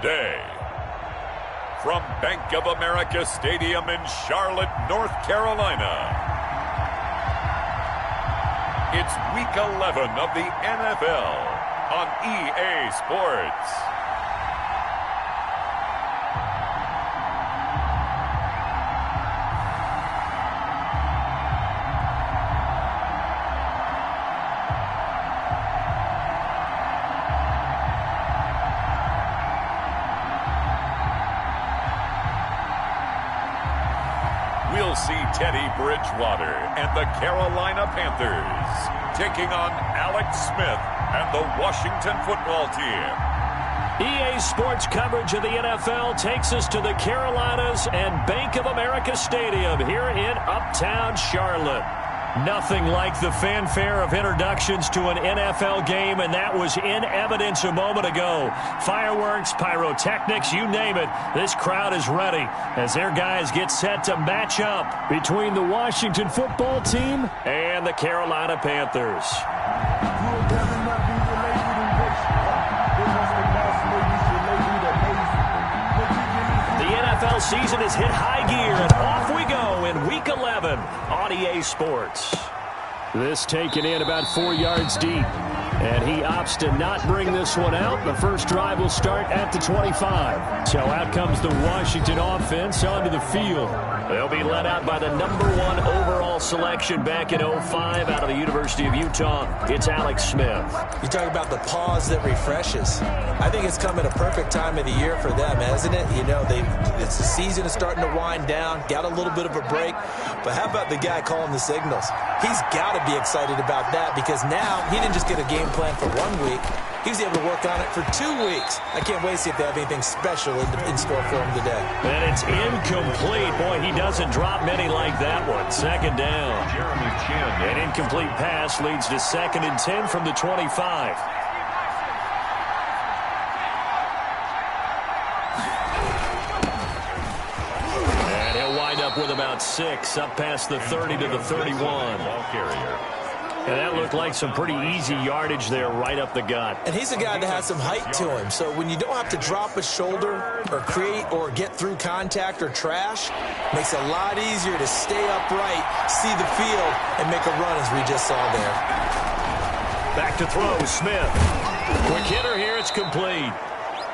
today. From Bank of America Stadium in Charlotte, North Carolina, it's Week 11 of the NFL on EA Sports. We'll see Teddy Bridgewater and the Carolina Panthers taking on Alex Smith and the Washington football team. EA Sports coverage of the NFL takes us to the Carolinas and Bank of America Stadium here in Uptown Charlotte. Nothing like the fanfare of introductions to an NFL game, and that was in evidence a moment ago. Fireworks, pyrotechnics, you name it. This crowd is ready as their guys get set to match up between the Washington football team and the Carolina Panthers. The NFL season has hit high gear, and off we go in Week 11 on EA Sports. This taken in about 4 yards deep, and he opts to not bring this one out. The first drive will start at the 25. So out comes the Washington offense onto the field. They'll be led out by the #1 overall selection back in 2005 out of the University of Utah. It's Alex Smith. You talk about the pause that refreshes. I think it's come at a perfect time of the year for them, hasn't it? You know, it's the season is starting to wind down, got a little bit of a break. But how about the guy calling the signals? He's got to be excited about that because now he didn't just get a game plan for 1 week. He was able to work on it for 2 weeks. I can't wait to see if they have anything special in store for him today. And it's incomplete. Boy, he doesn't drop many like that one. Second down. An incomplete pass leads to 2nd and 10 from the 25. And he'll wind up with about 6, up past the 30 to the 31. Ball carrier. And that looked like some pretty easy yardage there right up the gut. And he's a guy that has some height to him. So when you don't have to drop a shoulder or create or get through contact or trash, makes it a lot easier to stay upright, see the field, and make a run as we just saw there. Back to throw, Smith. Quick hitter here, it's complete.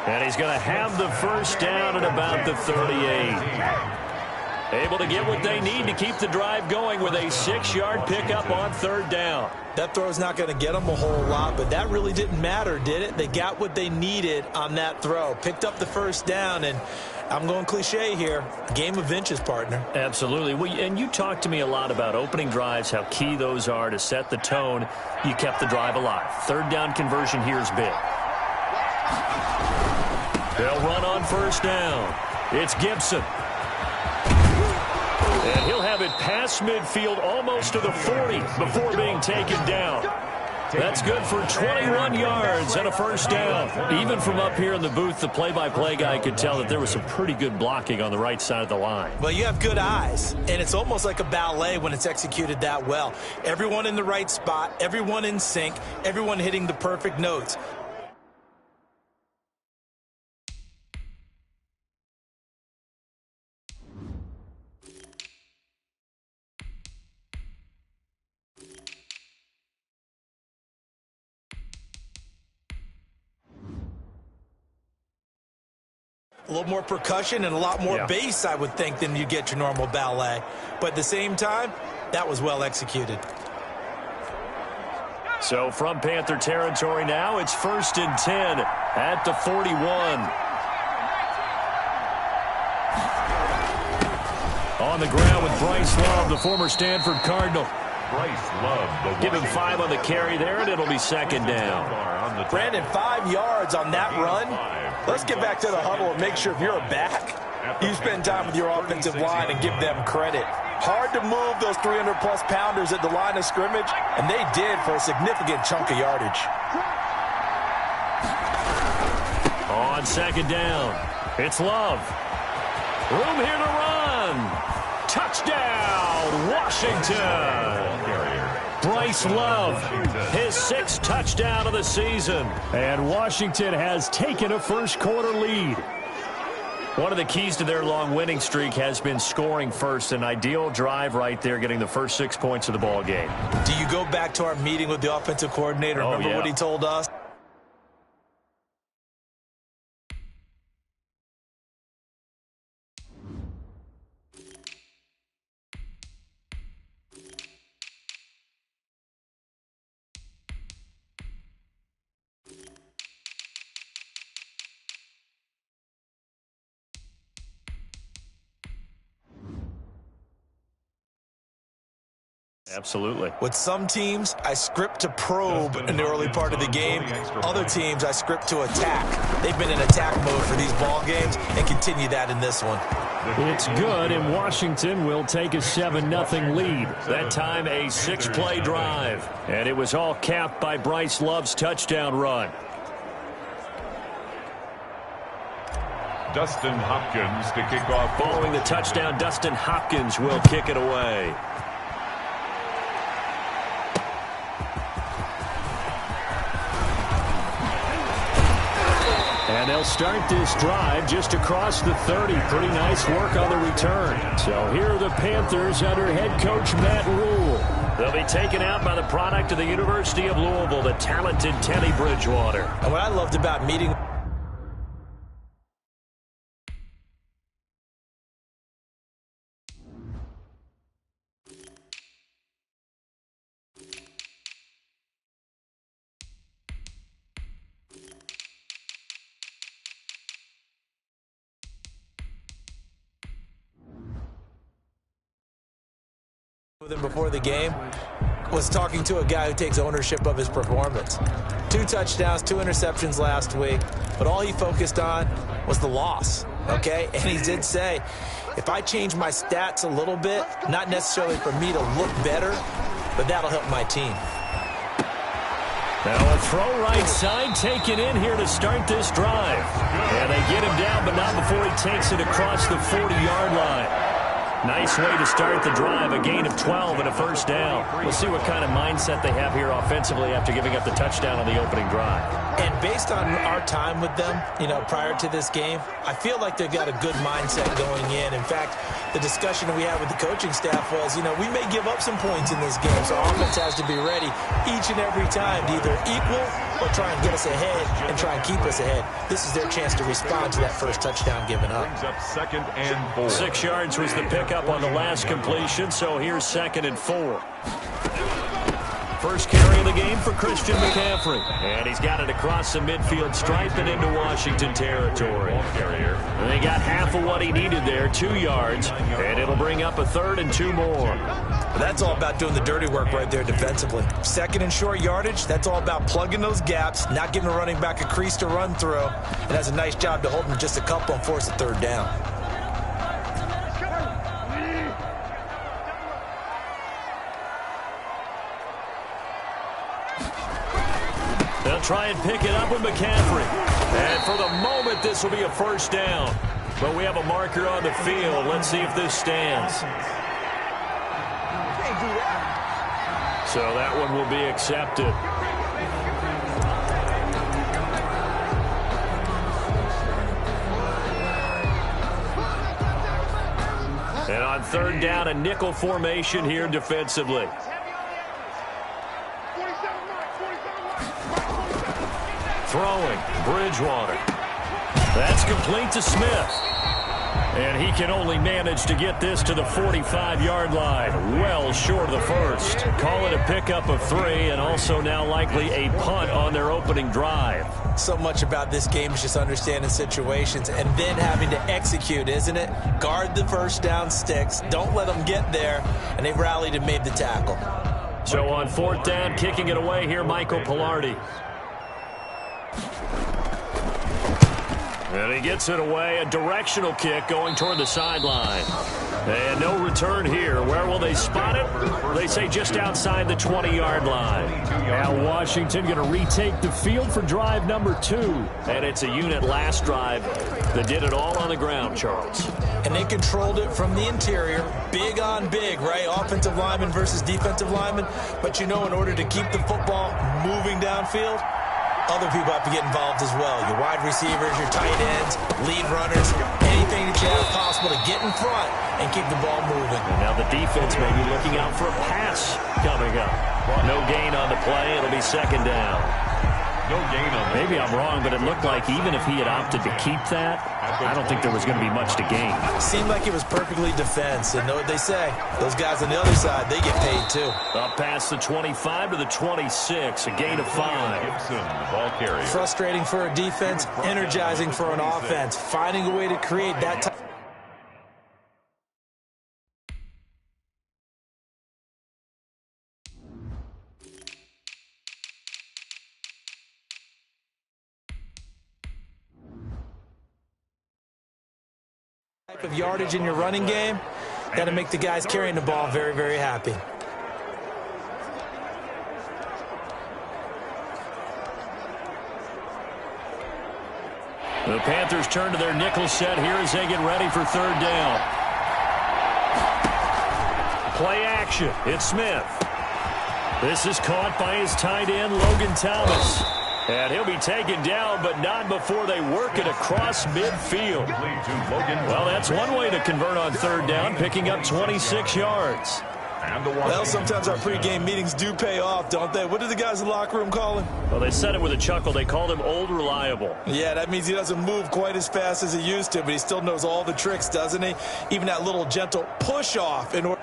And he's going to have the first down at about the 38. Able to get what they need to keep the drive going with a 6-yard pickup on 3rd down. That throw's not going to get them a whole lot, but that really didn't matter, did it? They got what they needed on that throw. Picked up the first down, and I'm going cliche here. Game of inches, partner. Absolutely. Well, and you talked to me a lot about opening drives, how key those are to set the tone. You kept the drive alive. 3rd down conversion here is big. They'll run on 1st down. It's Gibson. And he'll have it past midfield almost to the 40 before being taken down. That's good for 21 yards and a 1st down. Even from up here in the booth, the play-by-play guy could tell that there was some pretty good blocking on the right side of the line. Well, you have good eyes, and it's almost like a ballet when it's executed that well. Everyone in the right spot, everyone in sync, everyone hitting the perfect notes. A little more percussion and a lot more bass, I would think, than you get your normal ballet. But at the same time, that was well executed. So from Panther territory now, it's 1st and 10 at the 41. On the ground with Bryce Love, the former Stanford Cardinal. Bryce Love. Give him 5 on the carry there, and it'll be 2nd down. Brandon, 5 yards on that run. Let's get back to the huddle and make sure if you're a back, you spend time with your offensive line and give them credit. Hard to move those 300-plus pounders at the line of scrimmage, and they did for a significant chunk of yardage. On 2nd down, it's Love. Room here to run. Touchdown, Washington. Bryce Love, his 6th touchdown of the season. And Washington has taken a first-quarter lead. One of the keys to their long winning streak has been scoring first. An ideal drive right there, getting the first 6 points of the ball game. Do you go back to our meeting with the offensive coordinator? Remember what he told us? Absolutely. With some teams, I script to probe in the early part of the game. Other teams, I script to attack. They've been in attack mode for these ball games and continue that in this one. It's good, and Washington will take a 7-0 lead. That time, a 6-play drive. And it was all capped by Bryce Love's touchdown run. Dustin Hopkins to kick off. Following the touchdown, Dustin Hopkins will kick it away. And they'll start this drive just across the 30. Pretty nice work on the return. So here are the Panthers under head coach Matt Rule. They'll be taken out by the product of the University of Louisville, the talented Teddy Bridgewater. And what I loved about meeting with him before the game was talking to a guy who takes ownership of his performance. 2 touchdowns, 2 interceptions last week, but all he focused on was the loss, okay? And he did say, if I change my stats a little bit, not necessarily for me to look better, but that'll help my team. Now a throw right side taken in here to start this drive. And they get him down, but not before he takes it across the 40-yard line. Nice way to start the drive, a gain of 12 and a first down. We'll see what kind of mindset they have here offensively after giving up the touchdown on the opening drive. And based on our time with them, prior to this game, I feel like they've got a good mindset going in. In fact, the discussion we had with the coaching staff was, we may give up some points in this game, so our offense has to be ready each and every time to either equal or try and get us ahead and try and keep us ahead. This is their chance to respond to that first touchdown given up. 2nd and 4. 6 yards was the pickup on the last completion, so here's 2nd and 4. First carry of the game for Christian McCaffrey. And he's got it across the midfield stripe and into Washington territory. And they got half of what he needed there, 2 yards, and it'll bring up a 3rd and 2 more. That's all about doing the dirty work right there defensively. 2nd and short yardage, that's all about plugging those gaps, not giving a running back a crease to run through, and that's a nice job to hold him just a couple and force a 3rd down. They'll try and pick it up with McCaffrey. And for the moment, this will be a first down. But we have a marker on the field. Let's see if this stands. So that one will be accepted. And on 3rd down, a nickel formation here defensively. Throwing, Bridgewater. That's complete to Smith. And he can only manage to get this to the 45-yard line. Well short of the first. Call it a pickup of 3 and also now likely a punt on their opening drive. So much about this game is just understanding situations and then having to execute, isn't it? Guard the first down sticks. Don't let them get there. And they've rallied and made the tackle. So on 4th down, kicking it away here, Michael Pilardi. And he gets it away, a directional kick going toward the sideline. And no return here. Where will they spot it? They say just outside the 20-yard line. Now Washington going to retake the field for drive number 2. And it's a unit last drive that did it all on the ground, Charles. and they controlled it from the interior, big on big, right? Offensive lineman versus defensive lineman. But, in order to keep the football moving downfield, other people have to get involved as well. Your wide receivers, your tight ends, lead runners, anything that you have possible to get in front and keep the ball moving. And now the defense may be looking out for a pass coming up. No gain on the play. It'll be second down. No gain on the Maybe I'm wrong, but it looked like even if he had opted to keep that, I don't think there was going to be much to gain. Seemed like it was perfectly defense. And know what they say? Those guys on the other side, they get paid too. Up past the 25 to the 26, a gain of 5. Gibson, the ball carrier. Frustrating for a defense, energizing for an offense. Finding a way to create that type. Of yardage in your running game, that'll make the guys carrying the ball very, very happy. The Panthers turn to their nickel set here as they get ready for third down. Play action. It's Smith. This is caught by his tight end, Logan Thomas. And he'll be taken down, but not before they work it across midfield. Well, that's one way to convert on third down, picking up 26 yards. Well, sometimes our pregame meetings do pay off, don't they? What do the guys in the locker room call him? Well, they said it with a chuckle. They called him Old Reliable. Yeah, that means he doesn't move quite as fast as he used to, but he still knows all the tricks, doesn't he? Even that little gentle push-off in order.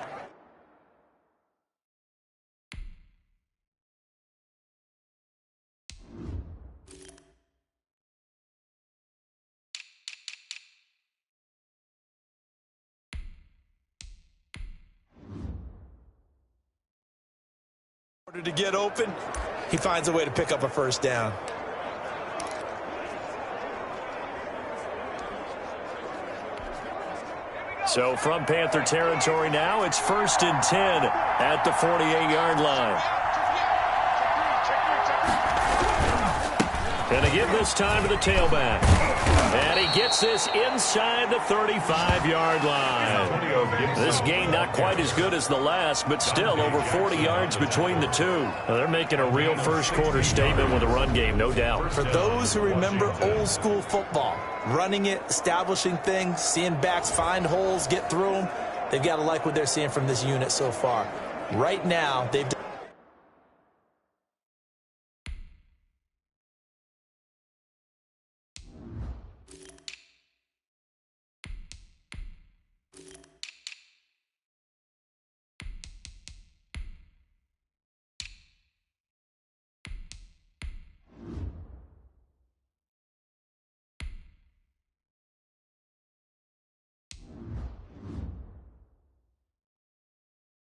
To get open, he finds a way to pick up a first down. So from Panther territory now, it's 1st and 10 at the 48-yard line. And to give this time to the tailback. And he gets this inside the 35-yard line. This game not quite as good as the last, but still over 40 yards between the two. Well, they're making a real first-quarter statement with a run game, no doubt. For those who remember old-school football, running it, establishing things, seeing backs find holes, get through them, they've got to like what they're seeing from this unit so far. Right now, they've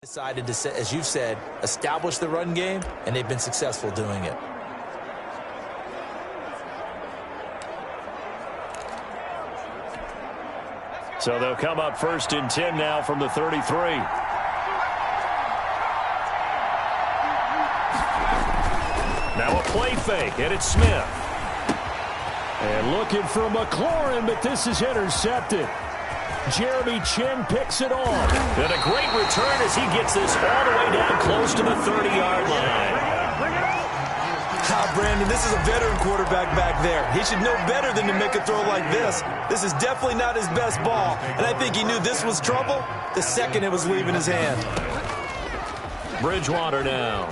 decided to, as you've said, establish the run game, and they've been successful doing it. So they'll come up 1st and 10 now from the 33. Now a play fake, and it's Smith. And looking for McLaurin, but this is intercepted. Jeremy Chin picks it off. And a great return as he gets this all the way down close to the 30-yard line. Brandon, this is a veteran quarterback back there. He should know better than to make a throw like this. This is definitely not his best ball, and I think he knew this was trouble the second it was leaving his hand. Bridgewater now.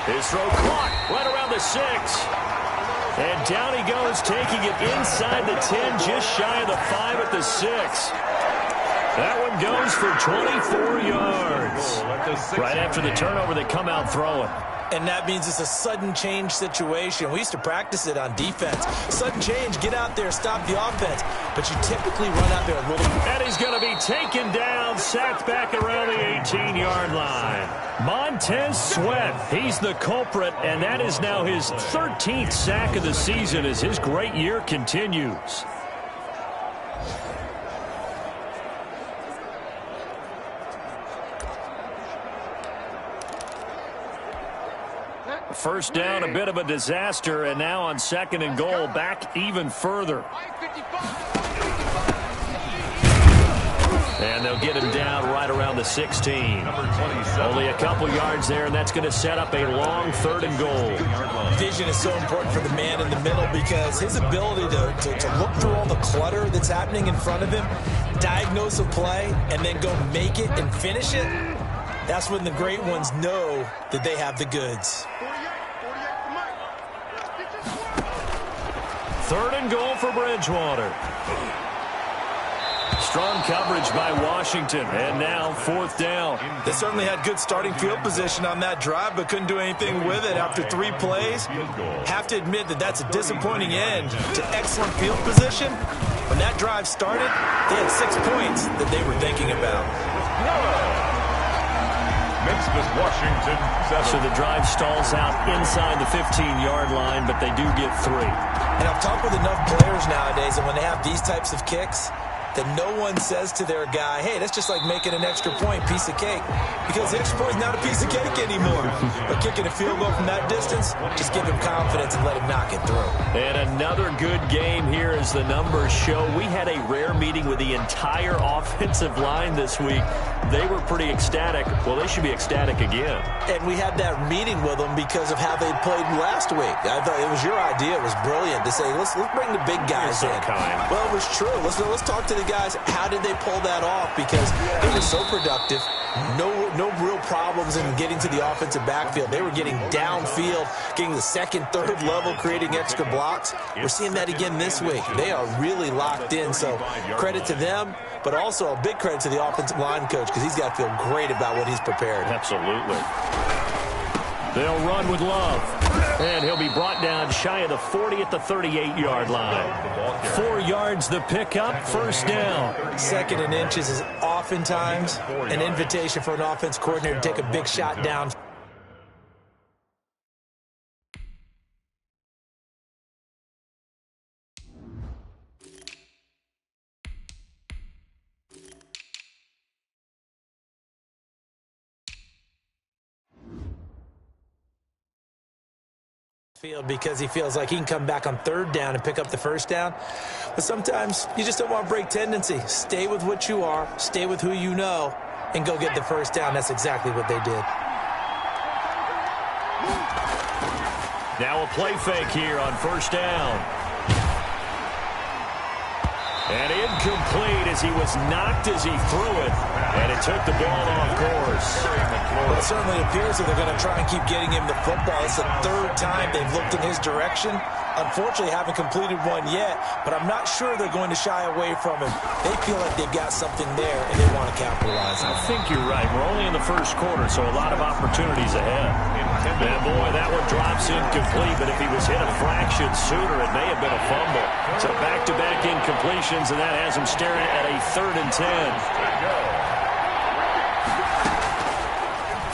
His throw caught right around the 6. And down he goes, taking it inside the 10, just shy of the 5 at the 6. That one goes for 24 yards. Right after the turnover, they come out throwing. And that means it's a sudden change situation. We used to practice it on defense. Sudden change, get out there, stop the offense. But you typically run out there a little bit. And he's going to be taken down, sacked back around the 18-yard line. Montez Sweat, he's the culprit, and that is now his 13th sack of the season as his great year continues. First down, a bit of a disaster, and now on 2nd and goal, back even further. And they'll get him down right around the 16. Only a couple yards there, and that's going to set up a long 3rd and goal. Vision is so important for the man in the middle because his ability to look through all the clutter that's happening in front of him, diagnose a play, and then go make it and finish it, that's when the great ones know that they have the goods. 3rd and goal for Bridgewater. Strong coverage by Washington, and now 4th down. They certainly had good starting field position on that drive, but couldn't do anything with it after 3 plays. Have to admit that that's a disappointing end to excellent field position. When that drive started, they had 6 points that they were thinking about. Makes this Washington 7. So the drive stalls out inside the 15-yard line, but they do get 3. And I've talked with enough players nowadays, and when they have these types of kicks, that no one says to their guy, hey, that's just like making an extra point, piece of cake. Because the extra point is not a piece of cake anymore. But kicking a field goal from that distance, just give him confidence and let him knock it through. And another good game here as the numbers show. We had a rare meeting with the entire offensive line this week. They were pretty ecstatic. Well, they should be ecstatic again. And we had that meeting with them because of how they played last week. I thought it was your idea. It was brilliant to say, let's bring the big guys in. Well, it was true. Let's talk to the guys. How did they pull that off? Because they were so productive. No real problems in getting to the offensive backfield. They were getting downfield, getting the 2nd, 3rd level, creating extra blocks. We're seeing that again this week. They are really locked in. So credit to them, but also a big credit to the offensive line coach because he's got to feel great about what he's prepared. Absolutely. They'll run with Love. And he'll be brought down shy of the 40 at the 38-yard line. 4 yards the pickup, 1st down. 2nd and inches is oftentimes an invitation for an offense coordinator to take a big shot down. Field because he feels like he can come back on 3rd down and pick up the 1st down. But sometimes you just don't want to break tendency. Stay with what you are, stay with who you know, and go get the 1st down. That's exactly what they did. Now a play fake here on 1st down. And incomplete as he was knocked as he threw it. And it took the ball off course. Well, it certainly appears that they're going to try and keep getting him the football. It's the 3rd time they've looked in his direction. Unfortunately, haven't completed one yet, but I'm not sure they're going to shy away from him. They feel like they've got something there, and they want to capitalize on it. I think you're right. We're only in the 1st quarter, so a lot of opportunities ahead. And, boy, that one drops incomplete, but if he was hit a fraction sooner, it may have been a fumble. So back-to-back incompletions, and that has him staring at a 3rd and 10.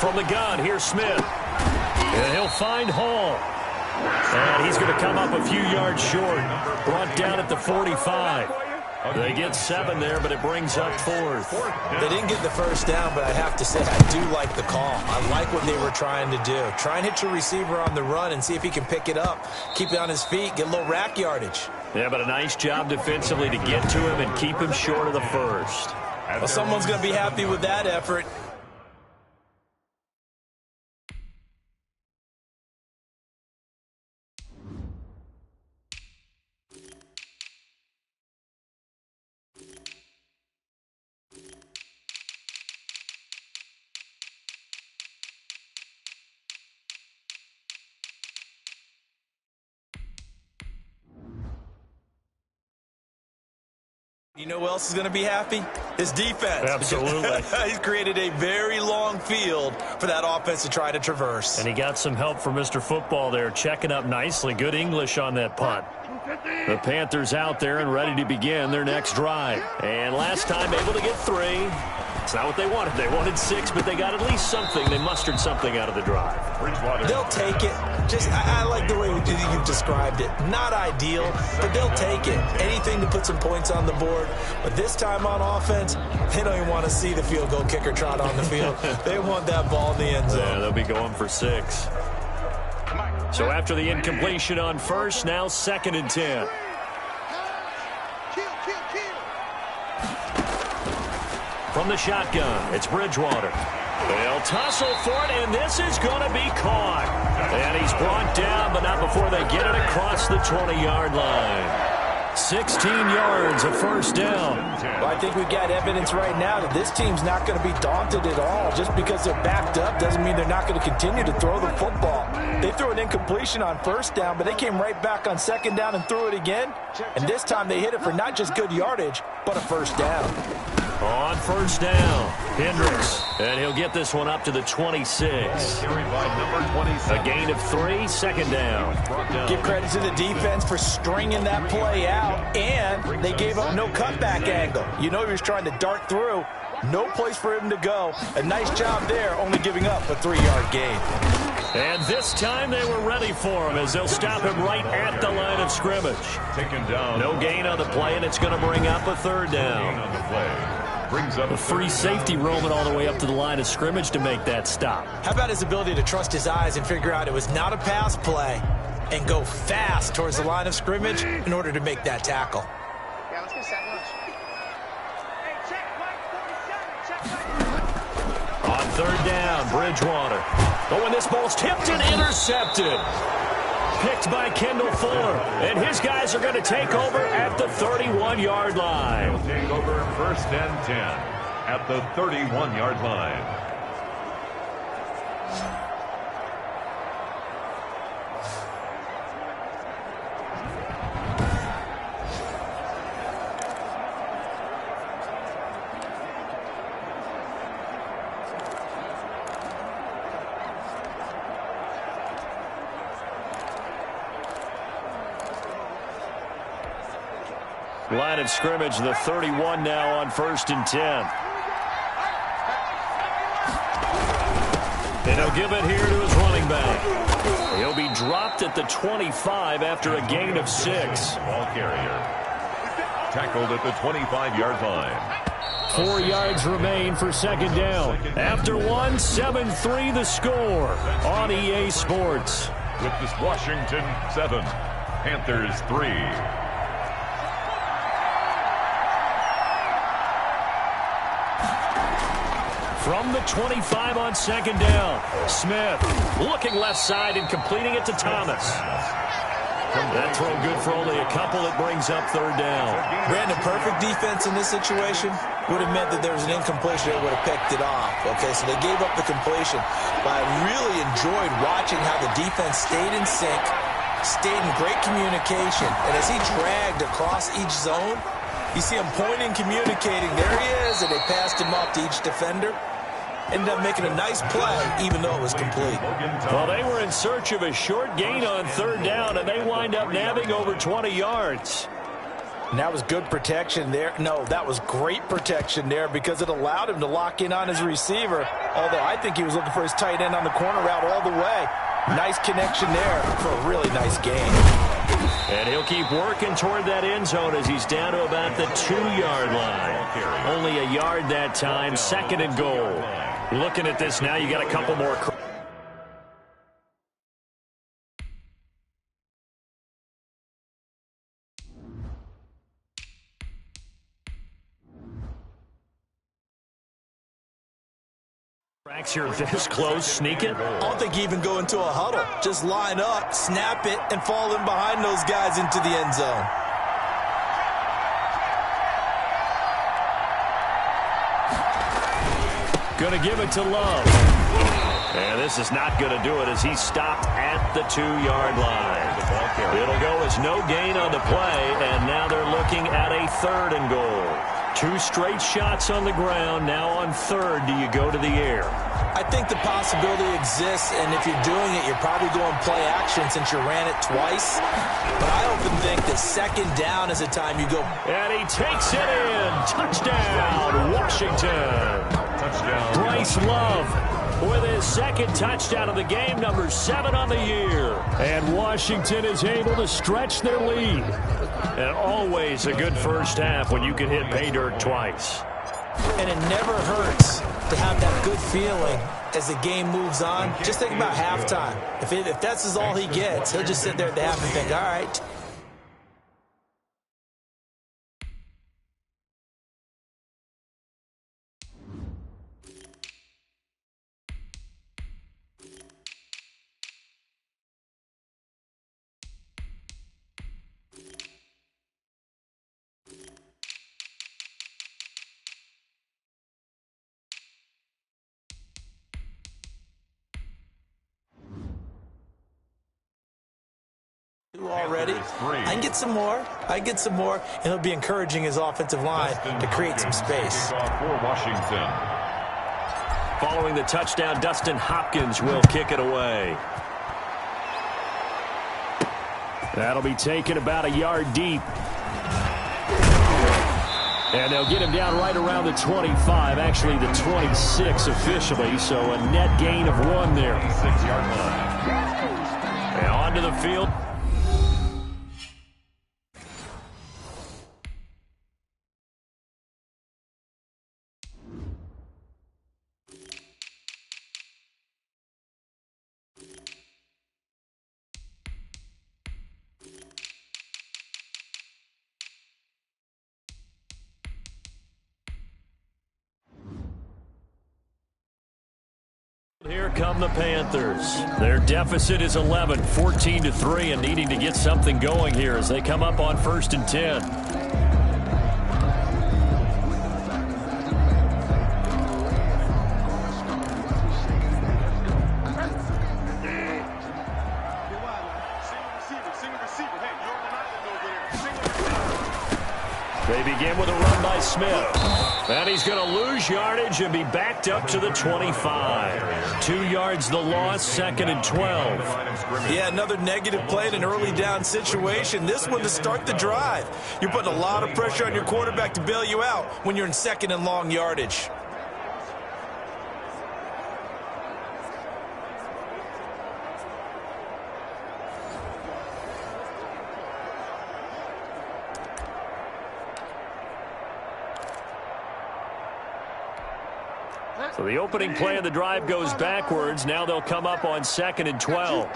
From the gun, here's Smith. And he'll find Hall. And he's going to come up a few yards short. Brought down at the 45. They get 7 there, but it brings up 4th. They didn't get the 1st down, but I have to say I do like the call. I like what they were trying to do. Try and hit your receiver on the run and see if he can pick it up. Keep it on his feet, get a little rack yardage. Yeah, but a nice job defensively to get to him and keep him short of the 1st. Well, someone's going to be happy with that effort. You know who else is going to be happy? His defense. Absolutely. He's created a very long field for that offense to try to traverse. And he got some help from Mr. Football there, checking up nicely. Good English on that punt. The Panthers out there and ready to begin their next drive. And last time able to get 3. It's not what they wanted. They wanted 6, but they got at least something. They mustered something out of the drive. They'll take it. I like the way you've described it. Not ideal, but they'll take it. Anything to put some points on the board. But this time on offense, they don't even want to see the field goal kicker trot on the field. They want that ball in the end zone. Yeah, they'll be going for 6. So after the incompletion on first, now 2nd and 10. From the shotgun, it's Bridgewater. They'll tussle for it, and this is going to be caught. And he's brought down, but not before they get it across the 20-yard line. 16 yards, a first down. Well, I think we've got evidence right now that this team's not going to be daunted at all. Just because they're backed up doesn't mean they're not going to continue to throw the football. They threw an incompletion on first down, but they came right back on 2nd down and threw it again. And this time they hit it for not just good yardage, but a first down. On first down, Hendricks. And he'll get this one up to the 26. A gain of 3, 2nd down. Give credit to the defense for stringing that play out, and they gave up no cutback angle. You know he was trying to dart through. No place for him to go. A nice job there, only giving up a 3-yard gain. And this time they were ready for him as they'll stop him right at the line of scrimmage. Taken down. No gain on the play, and it's going to bring up a 3rd down. Brings up a free safety roaming all the way up to the line of scrimmage to make that stop. How about his ability to trust his eyes and figure out it was not a pass play and go fast towards the line of scrimmage in order to make that tackle? Yeah, let's get second. On 3rd down, Bridgewater. Oh, and this ball's tipped and intercepted. Picked by Kendall Fuller. And his guys are going to take over at the 31-yard line. They'll take over 1st and 10 at the 31-yard line. Line of scrimmage, the 31 now on 1st and 10. And he'll give it here to his running back. He'll be dropped at the 25 after a gain of 6. Ball carrier. Tackled at the 25-yard line. 4 yards remain for 2nd down. After 1, 7-3 the score on EA Sports. With this Washington 7, Panthers 3. From the 25 on 2nd down, Smith looking left side and completing it to Thomas. That throw good for only a couple. It brings up 3rd down. Brandon, perfect defense in this situation would have meant that there was an incompletion. They would have picked it off. Okay, so they gave up the completion. But I really enjoyed watching how the defense stayed in sync, stayed in great communication. And as he dragged across each zone, you see him pointing, communicating. There he is, and they passed him off to each defender. Ended up making a nice play, even though it was complete. Well, they were in search of a short gain on 3rd down, and they wind up nabbing over 20 yards. And that was good protection there. No, that was great protection there because it allowed him to lock in on his receiver. Although I think he was looking for his tight end on the corner route all the way. Nice connection there for a really nice gain. And he'll keep working toward that end zone as he's down to about the 2-yard line. Only a yard that time, 2nd and goal. Looking at this now, you got a couple more. Tracks you're this close, sneaking. I don't think you even go into a huddle. Just line up, snap it, and fall in behind those guys into the end zone. Going to give it to Love. And this is not going to do it as he's stopped at the 2-yard line. It'll go as no gain on the play, and now they're looking at a 3rd and goal. 2 straight shots on the ground. Now on 3rd, do you go to the air? I think the possibility exists, and if you're doing it, you're probably going play action since you ran it twice. But I often think that 2nd down is the time you go. And he takes it in. Touchdown, Washington. Touchdown. Bryce Love with his 2nd touchdown of the game, number 7 on the year. And Washington is able to stretch their lead. And always a good first half when you can hit pay dirt twice. And it never hurts to have that good feeling as the game moves on. Just think about halftime. If that's all he gets, he'll just sit there at the half and think, all right. Already. I can get some more. And he'll be encouraging his offensive line to create some space. For Washington. Following the touchdown, Dustin Hopkins will kick it away. That'll be taken about a yard deep. And they'll get him down right around the 25, actually the 26 officially, so a net gain of 1 there. 6-yard line. And onto the field. Here come the Panthers. Their deficit is 11, 14-3, and needing to get something going here as they come up on 1st and 10. They begin with a run by Smith. And he's going to lose yardage and be backed up to the 25. 2 yards the loss, 2nd and 12. Yeah, another negative play in an early down situation. This one to start the drive. You're putting a lot of pressure on your quarterback to bail you out when you're in 2nd and long yardage. So the opening play of the drive goes backwards. Now they'll come up on 2nd and 12.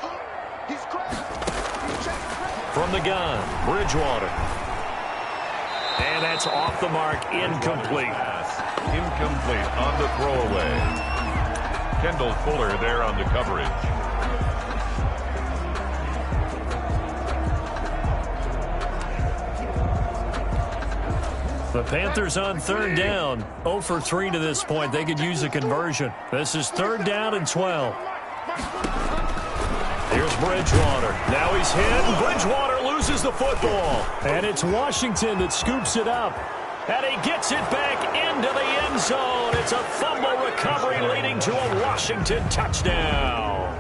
From the gun, Bridgewater. And that's off the mark, incomplete. Incomplete on the throwaway. Kendall Fuller there on the coverage. The Panthers on 3rd down. 0 for 3 to this point. They could use a conversion. This is 3rd down and 12. Here's Bridgewater. Now he's hit, and Bridgewater loses the football. And it's Washington that scoops it up. And he gets it back into the end zone. It's a fumble recovery leading to a Washington touchdown.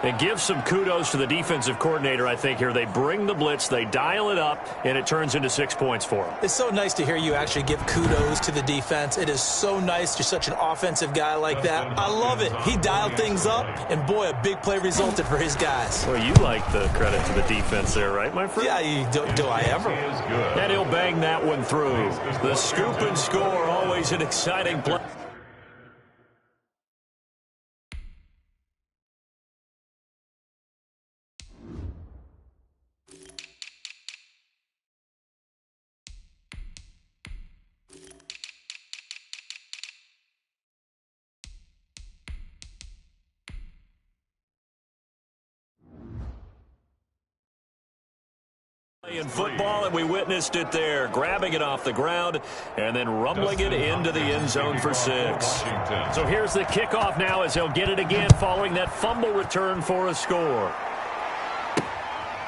It gives some kudos to the defensive coordinator, I think, here. They bring the blitz, they dial it up, and it turns into 6 points for them. It's so nice to hear you actually give kudos to the defense. It is so nice. You're such an offensive guy like that. I love it. He dialed things up, and boy, a big play resulted for his guys. Well, you like the credit to the defense there, right, my friend? Yeah, do I ever? And he'll bang that one through. The scoop and score, always an exciting play. In football, and we witnessed it there, grabbing it off the ground and then rumbling it into the end zone for 6. So here's the kickoff now as he'll get it again following that fumble return for a score.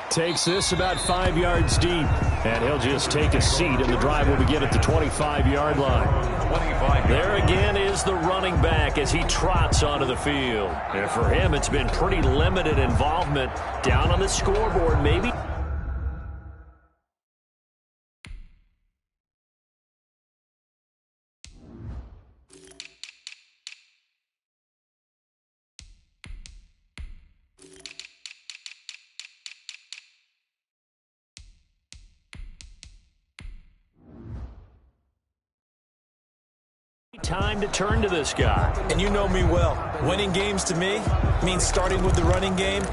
Takes this about 5 yards deep, and he'll just take a seat, and the drive will begin at the 25-yard line. There again is the running back as he trots onto the field. And for him, it's been pretty limited involvement down on the scoreboard, maybe. Time to turn to this guy. And you know me well. Winning games to me means starting with the running game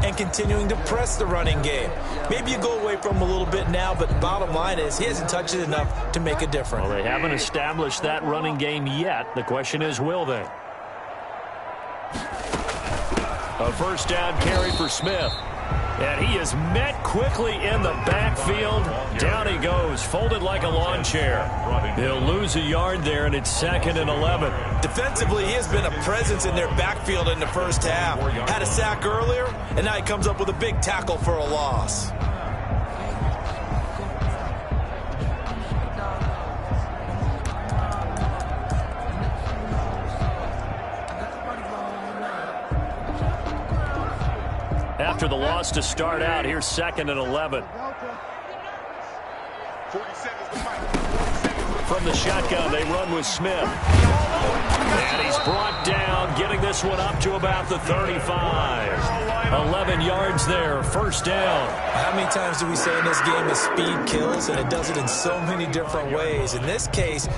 and continuing to press the running game. Maybe you go away from him a little bit now, but the bottom line is he hasn't touched it enough to make a difference. Well, they haven't established that running game yet. The question is, will they? A first down carry for Smith. And he is met quickly in the backfield. Down he goes, folded like a lawn chair. He'll lose a yard there, and it's 2nd and 11. Defensively, he has been a presence in their backfield in the first half. Had a sack earlier, and now he comes up with a big tackle for a loss. After the loss to start out, here's 2nd and 11. From the shotgun, they run with Smith. And he's brought down, getting this one up to about the 35. 11 yards there, first down. How many times do we say in this game that speed kills, and it does it in so many different ways? In this case,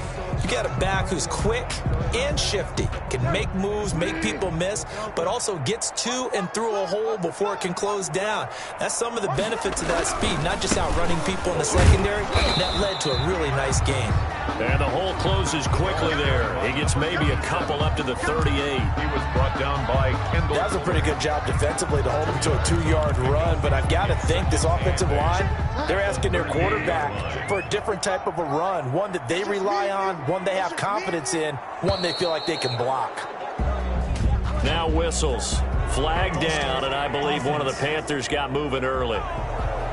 you got a back who's quick and shifty, can make moves, make people miss, but also gets to and through a hole before it can close down. That's some of the benefits of that speed, not just outrunning people in the secondary. That led to a really nice game. And the hole closes quickly there. He gets maybe a couple up to the 38. He was brought down by Kendall. That was a pretty good job defensively to hold him to a 2-yard run, but I've got to think this offensive line, they're asking their quarterback for a different type of a run, one that they rely on, one they have confidence in, one they feel like they can block. Now whistles. Flag down, and I believe one of the Panthers got moving early.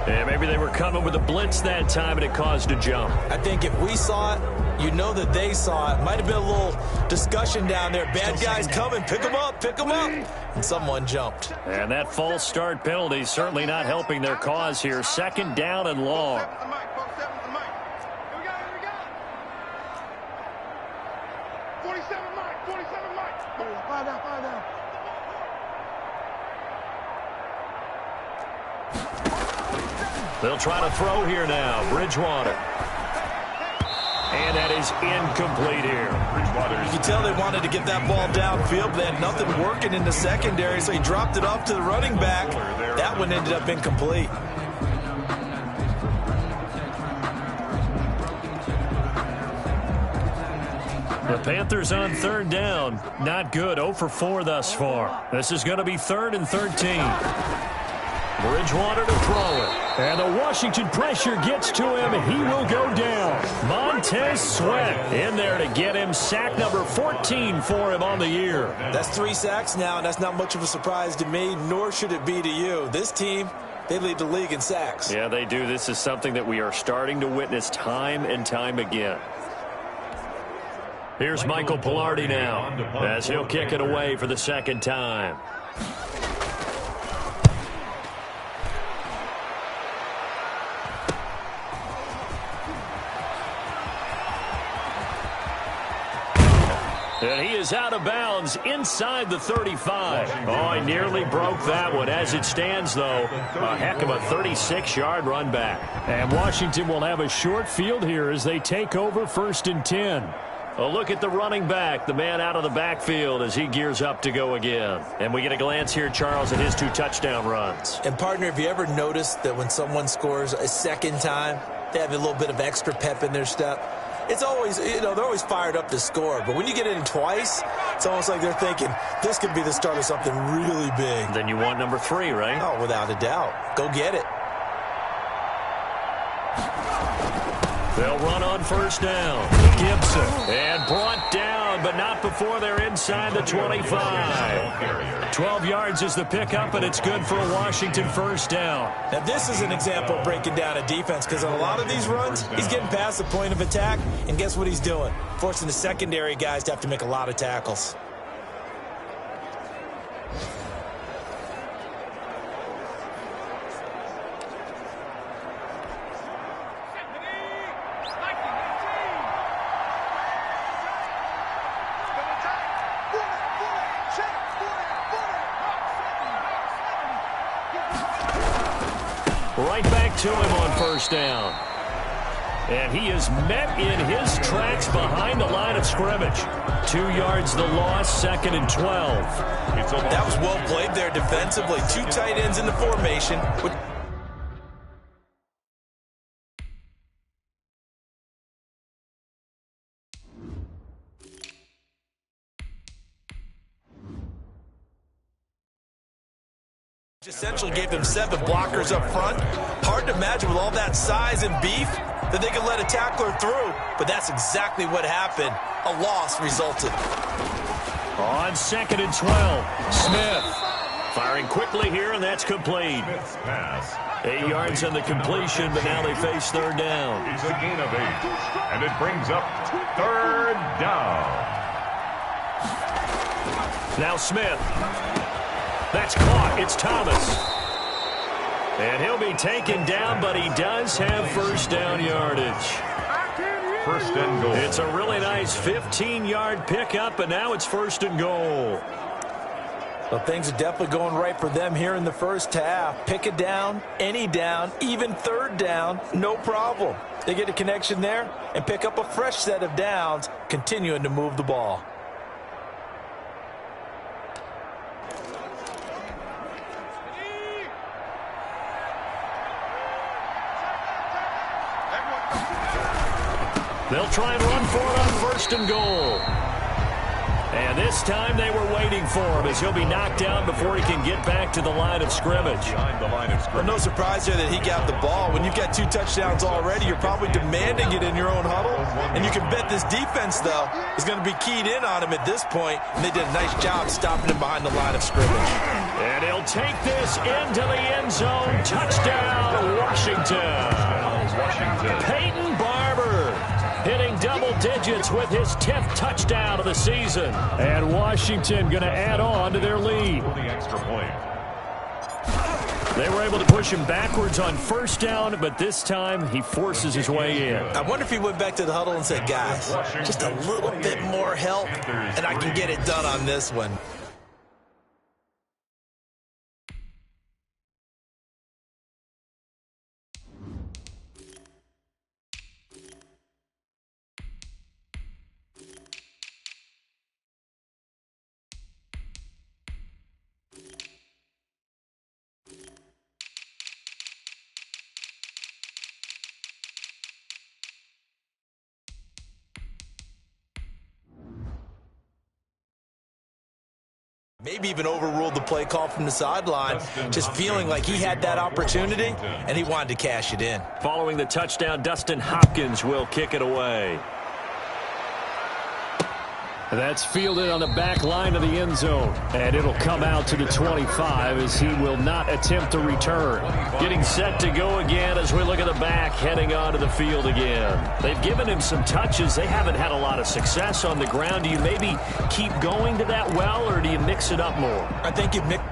And maybe they were coming with a blitz that time, and it caused a jump. I think if we saw it, you know that they saw it. Might have been a little discussion down there. Bad guys coming. Pick them up. Pick them up. And someone jumped. And that false start penalty certainly not helping their cause here. 2nd down and long. They'll try to throw here now. Bridgewater. And that is incomplete here. You can tell they wanted to get that ball downfield, but they had nothing working in the secondary, so he dropped it off to the running back. That one ended up incomplete. The Panthers on 3rd down. Not good. 0 for 4 thus far. This is going to be 3rd and 13. Bridgewater to throw it. And the Washington pressure gets to him. He will go down. Montez Sweat in there to get him. Sack number 14 for him on the year. That's 3 sacks now, and that's not much of a surprise to me, nor should it be to you. This team, they lead the league in sacks. Yeah, they do. This is something that we are starting to witness time and time again. Here's Michael Pilardi now as he'll kick it away for the 2nd time. And he is out of bounds inside the 35. Oh, he nearly broke that one. As it stands, though, a heck of a 36-yard run back. And Washington will have a short field here as they take over 1st and 10. A look at the running back, the man out of the backfield as he gears up to go again. And we get a glance here, Charles, at his 2 touchdown runs. And, partner, have you ever noticed that when someone scores a 2nd time, they have a little bit of extra pep in their step? It's always, you know, they're always fired up to score. But when you get in twice, it's almost like they're thinking, this could be the start of something really big. Then you want number 3, right? Oh, without a doubt. Go get it. They'll run on 1st down. Gibson. And brought down, but not before they're inside the 25. 12 yards is the pickup, and it's good for a Washington 1st down. Now, this is an example of breaking down a defense, because on a lot of these runs, he's getting past the point of attack, and guess what he's doing? Forcing the secondary guys to have to make a lot of tackles. Right back to him on 1st down. And he is met in his tracks behind the line of scrimmage. 2 yards the loss, 2nd and 12. That was well played there defensively. 2 tight ends in the formation. Essentially gave them 7 blockers up front. Hard to imagine with all that size and beef that they could let a tackler through, but that's exactly what happened. A loss resulted. On 2nd and 12, Smith firing quickly here, and that's complete. 8 yards on the completion, but now they face 3rd down. It's a gain of 8, and it brings up 3rd down. Now Smith. That's caught. It's Thomas. And he'll be taken down, but he does have 1st down yardage. 1st and goal. It's a really nice 15-yard pickup, and now it's 1st and goal. Well, things are definitely going right for them here in the first half. Pick a down, any down, even 3rd down, no problem. They get a connection there and pick up a fresh set of downs, continuing to move the ball. They'll try and run for it on 1st and goal. And this time they were waiting for him as he'll be knocked down before he can get back to the line of scrimmage. Behind the line of scrimmage. Well, no surprise here that he got the ball. When you've got 2 touchdowns already, you're probably demanding it in your own huddle. And you can bet this defense, though, is going to be keyed in on him at this point. And they did a nice job stopping him behind the line of scrimmage. And he'll take this into the end zone. Touchdown, Washington. Peyton Barber hitting double digits with his 10th touchdown of the season. And Washington going to add on to their lead. For the extra point. They were able to push him backwards on 1st down, but this time he forces his way in. I wonder if he went back to the huddle and said, guys, just a little bit more help, and I can get it done on this one. Maybe even overruled the play call from the sideline, just feeling like he had that opportunity, and he wanted to cash it in. Following the touchdown, Dustin Hopkins will kick it away. That's fielded on the back line of the end zone. And it'll come out to the 25 as he will not attempt to return. Getting set to go again as we look at the back, heading onto the field again. They've given him some touches. They haven't had a lot of success on the ground. Do you maybe keep going to that well, or do you mix it up more? I think you mix.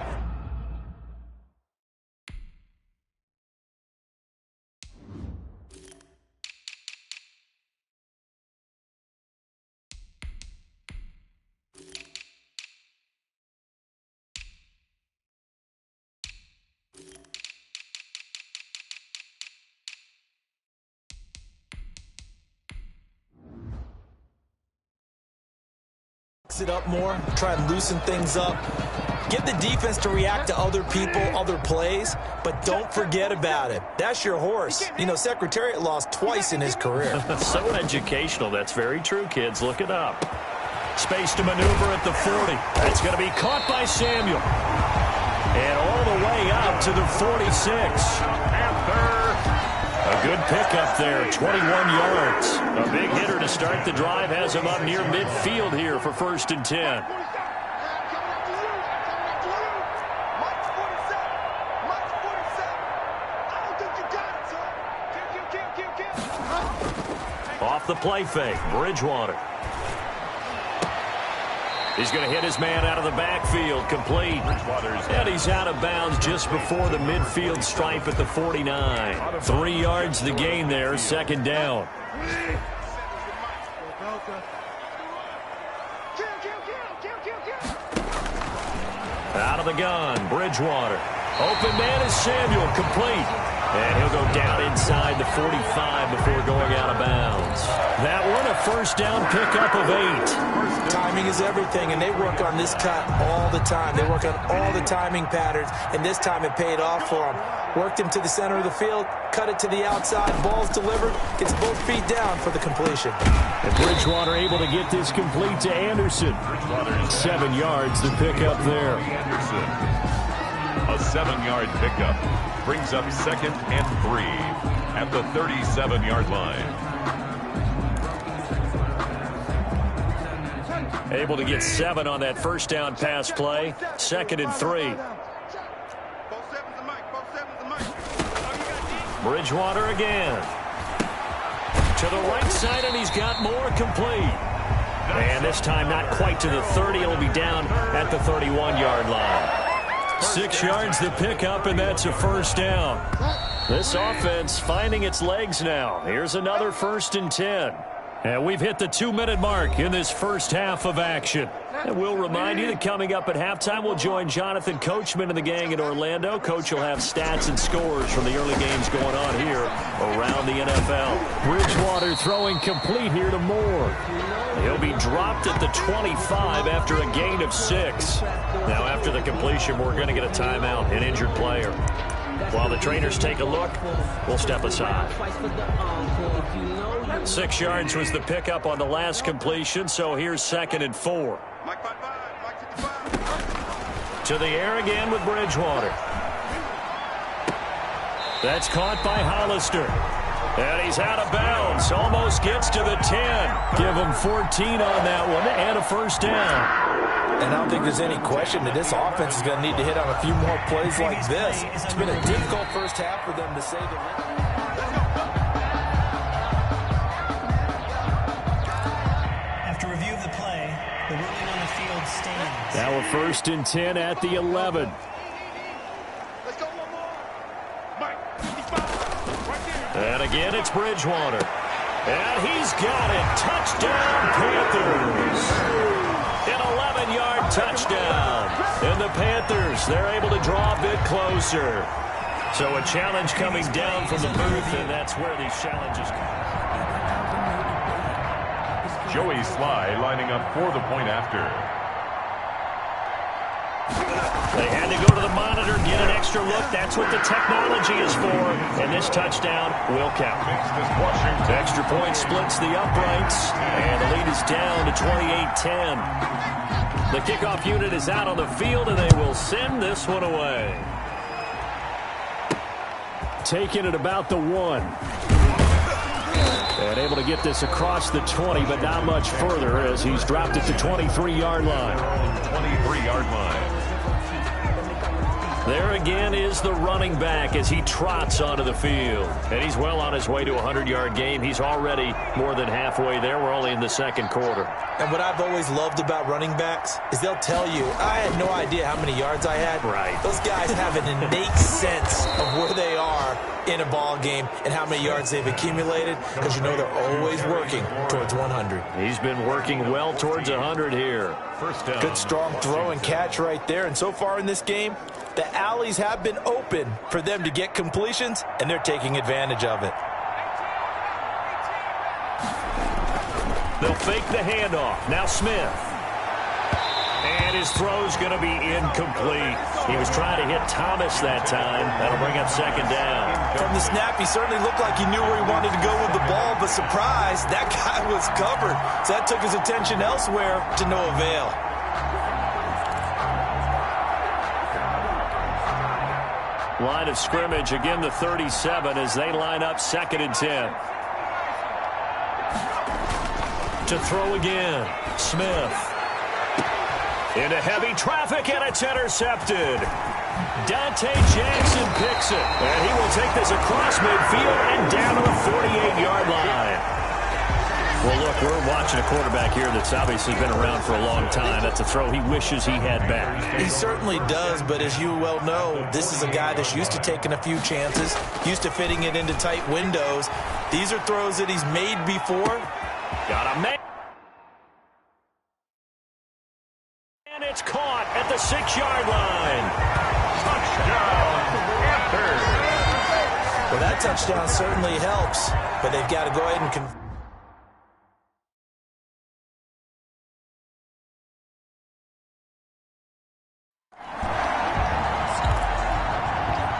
It up more, try and loosen things up, get the defense to react to other people, other plays, but don't forget about it. That's your horse. You know, Secretariat lost twice in his career. So educational. That's very true, kids. Look it up. Space to maneuver at the 40. That's going to be caught by Samuel. And all the way out to the 46. A good pickup there, 21 yards. A big hitter to start the drive has him up near midfield here for 1st and 10. Off the play fake, Bridgewater. He's going to hit his man out of the backfield, complete. And he's out of bounds just before the midfield stripe at the 49. 3 yards the gain there, 2nd down. Out of the gun, Bridgewater. Open man is Samuel, complete. And he'll go down inside the 45 before going out of bounds. That one, a first down pickup of 8. Timing is everything, and they work on this cut all the time. They work on all the timing patterns, and this time it paid off for them. Worked him to the center of the field, cut it to the outside, ball's delivered, gets both feet down for the completion. And Bridgewater able to get this complete to Anderson. 7 yards, the pickup there. A 7-yard pickup brings up 2nd and 3 at the 37-yard line. Able to get 7 on that first down pass play. 2nd and 3. Bridgewater again. To the right side, and he's got more complete. And this time not quite to the 30. It'll be down at the 31-yard line. 6 yards the pickup, and that's a first down. This offense finding its legs now. Here's another 1st and 10. And we've hit the 2-minute mark in this first half of action. And we'll remind you that coming up at halftime, we'll join Jonathan Coachman and the gang in Orlando. Coach will have stats and scores from the early games going on here around the NFL. Bridgewater throwing complete here to Moore. He'll be dropped at the 25 after a gain of 6. Now, after the completion, we're going to get a timeout, an injured player. While the trainers take a look, we'll step aside. 6 yards was the pickup on the last completion, so here's 2nd and 4. To the air again with Bridgewater. That's caught by Hollister. And he's out of bounds. Almost gets to the 10. Give him 14 on that one and a first down. And I don't think there's any question that this offense is going to need to hit on a few more plays like this. It's been a difficult first half for them to say the least. After review of the play, the ruling on the field stands. Now a 1st and 10 at the 11. Let's go one more. Mike, 55. Right there. And again, it's Bridgewater. And he's got it. Touchdown, Panthers. An 11-yard touchdown. And the Panthers, they're able to draw a bit closer. So a challenge coming down from the booth, and that's where these challenges come. Joey Sly lining up for the point after. They had to go to the monitor, get an extra look. That's what the technology is for. And this touchdown will count. Extra point splits the uprights. And the lead is down to 28-10. The kickoff unit is out on the field, and they will send this one away. Taking it about the 1. And able to get this across the 20, but not much further as he's dropped at the 23-yard line. 23-yard line. There again is the running back as he trots onto the field. And he's well on his way to a 100-yard game. He's already more than halfway there. We're only in the 2nd quarter. And what I've always loved about running backs is they'll tell you, I had no idea how many yards I had. Right. Those guys have an innate sense of where they are in a ball game and how many yards they've accumulated, because you know they're always working towards 100. He's been working well towards 100 here. First down. Good strong throw and catch right there. And so far in this game, the alleys have been open for them to get completions, and they're taking advantage of it. They'll fake the handoff. Now Smith. And his throw's going to be incomplete. He was trying to hit Thomas that time. That'll bring up 2nd down. From the snap, he certainly looked like he knew where he wanted to go with the ball, but surprise, that guy was covered. So that took his attention elsewhere to no avail. Line of scrimmage, again the 37 as they line up 2nd and 10. To throw again, Smith. Into heavy traffic, and it's intercepted. Dante Jackson picks it, and he will take this across midfield and down to the 48-yard line. Well, look, we're watching a quarterback here that's obviously been around for a long time. That's a throw he wishes he had back. He certainly does, but as you well know, this is a guy that's used to taking a few chances, used to fitting it into tight windows. These are throws that he's made before. Got a man. And it's caught at the 6-yard line. Touchdown, Panthers. touchdown certainly helps, but they've got to go ahead and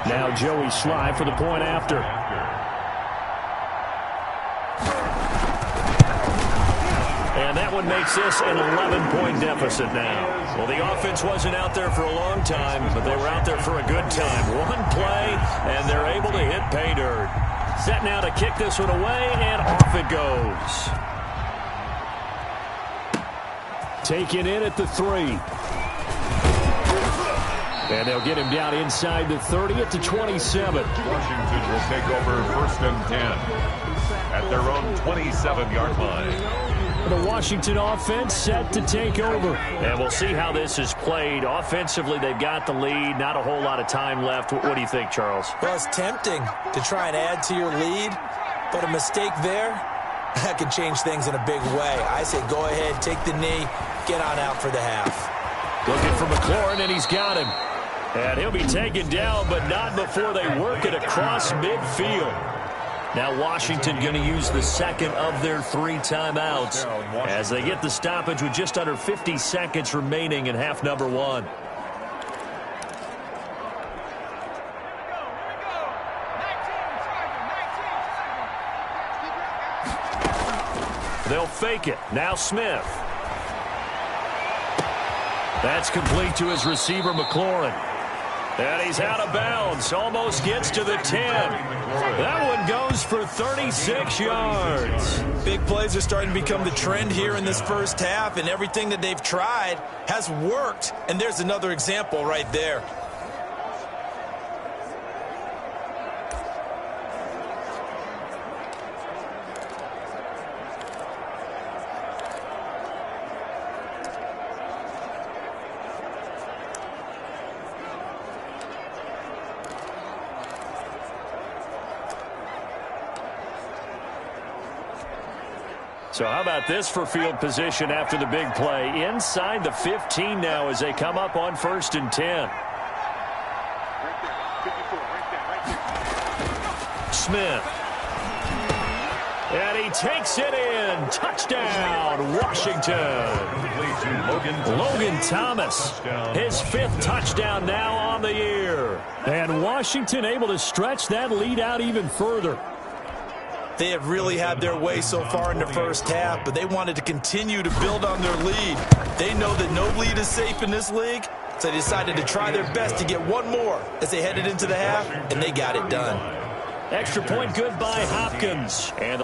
now Joey Sly for the point after. And that one makes this an 11-point deficit now. Well, the offense wasn't out there for a long time, but they were out there for a good time. One play, and they're able to hit pay dirt. Set now to kick this one away, and off it goes. Taken in at the 3. And they'll get him down inside the 30 at the 27. Washington will take over 1st and 10 at their own 27-yard line. The Washington offense set to take over. And we'll see how this is played. Offensively, they've got the lead. Not a whole lot of time left. What do you think, Charles? Well, it's tempting to try and add to your lead, but a mistake there, that could change things in a big way. I say go ahead, take the knee, get on out for the half. Looking for McLaurin, and he's got him. And he'll be taken down, but not before they work it across midfield. Now Washington going to use the second of their 3 timeouts as they get the stoppage with just under 50 seconds remaining in half number 1. They'll fake it. Now Smith. That's complete to his receiver, McLaurin. And he's out of bounds. Almost gets to the 10. That one goes for 36 yards. Big plays are starting to become the trend here in this first half, and everything that they've tried has worked. And there's another example right there. So how about this for field position after the big play? Inside the 15 now as they come up on 1st and 10. Smith. And he takes it in. Touchdown, Washington. Logan Thomas, his 5th touchdown now on the year. And Washington able to stretch that lead out even further. They have really had their way so far in the first half, but they wanted to continue to build on their lead. They know that no lead is safe in this league, so they decided to try their best to get one more as they headed into the half, and they got it done. Extra point good by Hopkins. And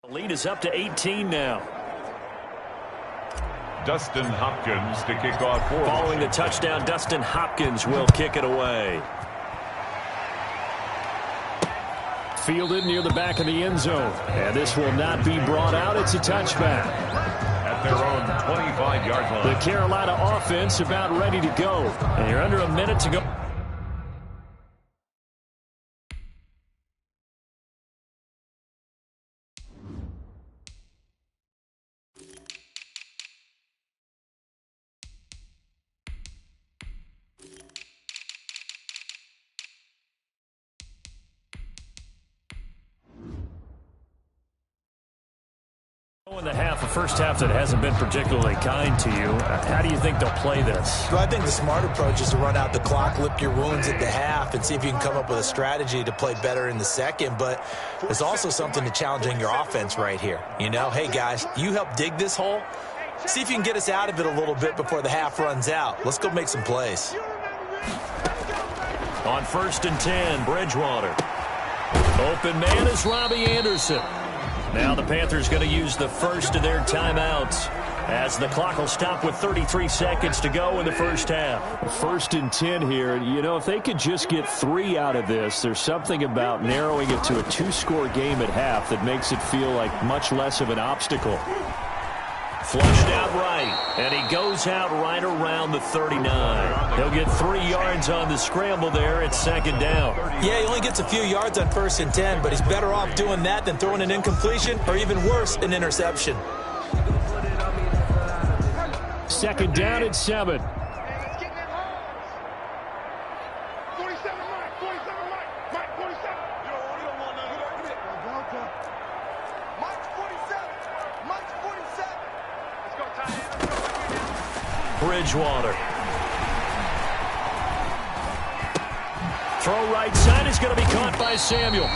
the lead is up to 18 now. Dustin Hopkins to kick off for. Following the touchdown, Dustin Hopkins will kick it away. Fielded near the back of the end zone. And this will not be brought out. It's a touchback. At their own 25-yard line. The Carolina offense about ready to go. And you're under a minute to go. In the half, the first half that hasn't been particularly kind to you, how do you think they'll play this? Well, I think the smart approach is to run out the clock, lick your wounds at the half, and see if you can come up with a strategy to play better in the second. But there's also something to challenging your offense right here. You know, hey, guys, you help dig this hole. See if you can get us out of it a little bit before the half runs out. Let's go make some plays. On 1st and 10, Bridgewater. Open man is Robbie Anderson. Now the Panthers going to use the first of their timeouts as the clock will stop with 33 seconds to go in the first half. 1st and 10 here. You know, if they could just get 3 out of this, there's something about narrowing it to a 2-score game at half that makes it feel like much less of an obstacle. Flushed out right, and he goes out right around the 39. He'll get 3 yards on the scramble there at second down. Yeah, he only gets a few yards on 1st and 10, but he's better off doing that than throwing an incompletion or even worse, an interception. Second down at 7. Bridgewater. Throw right side is going to be caught by Samuel.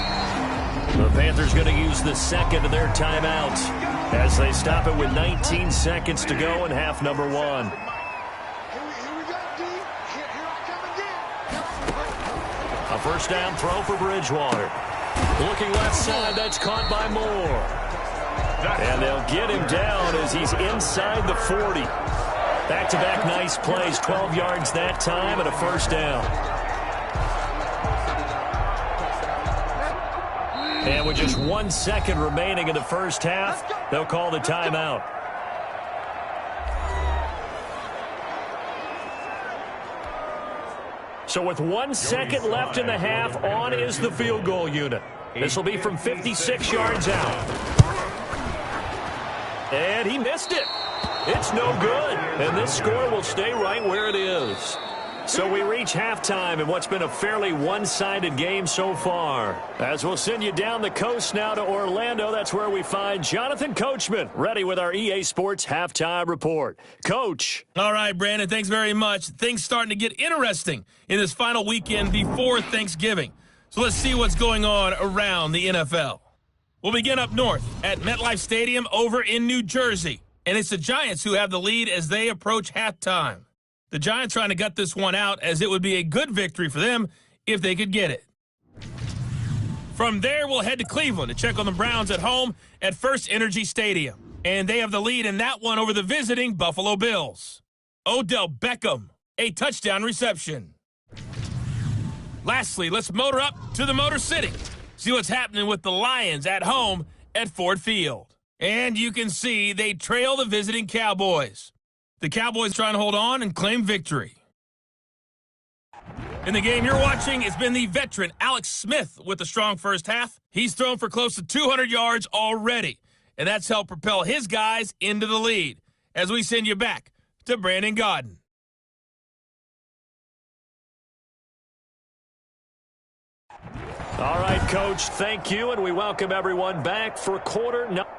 The Panthers going to use the second of their timeouts as they stop it with 19 seconds to go in half number 1. A first down throw for Bridgewater. Looking left side, that's caught by Moore. And they'll get him down as he's inside the 40. Back-to-back nice plays, 12 yards that time and a first down. And with just 1 second remaining in the first half, they'll call the timeout. So with 1 second left in the half, on is the field goal unit. This will be from 56 yards out. And he missed it. It's no good, and this score will stay right where it is. So we reach halftime in what's been a fairly one-sided game so far. As we'll send you down the coast now to Orlando, that's where we find Jonathan Coachman, ready with our EA Sports Halftime Report. Coach. All right, Brandon, thanks very much. Things starting to get interesting in this final weekend before Thanksgiving. So let's see what's going on around the NFL. We'll begin up north at MetLife Stadium over in New Jersey. And it's the Giants who have the lead as they approach halftime. The Giants trying to gut this one out as it would be a good victory for them if they could get it. From there, we'll head to Cleveland to check on the Browns at home at First Energy Stadium. And they have the lead in that one over the visiting Buffalo Bills. Odell Beckham, a touchdown reception. Lastly, let's motor up to the Motor City. See what's happening with the Lions at home at Ford Field. And you can see they trail the visiting Cowboys. The Cowboys trying to hold on and claim victory. In the game you're watching, it's been the veteran Alex Smith with a strong first half. He's thrown for close to 200 yards already, and that's helped propel his guys into the lead. As we send you back to Brandon Gaudin. All right, Coach, thank you, and we welcome everyone back for quarter number.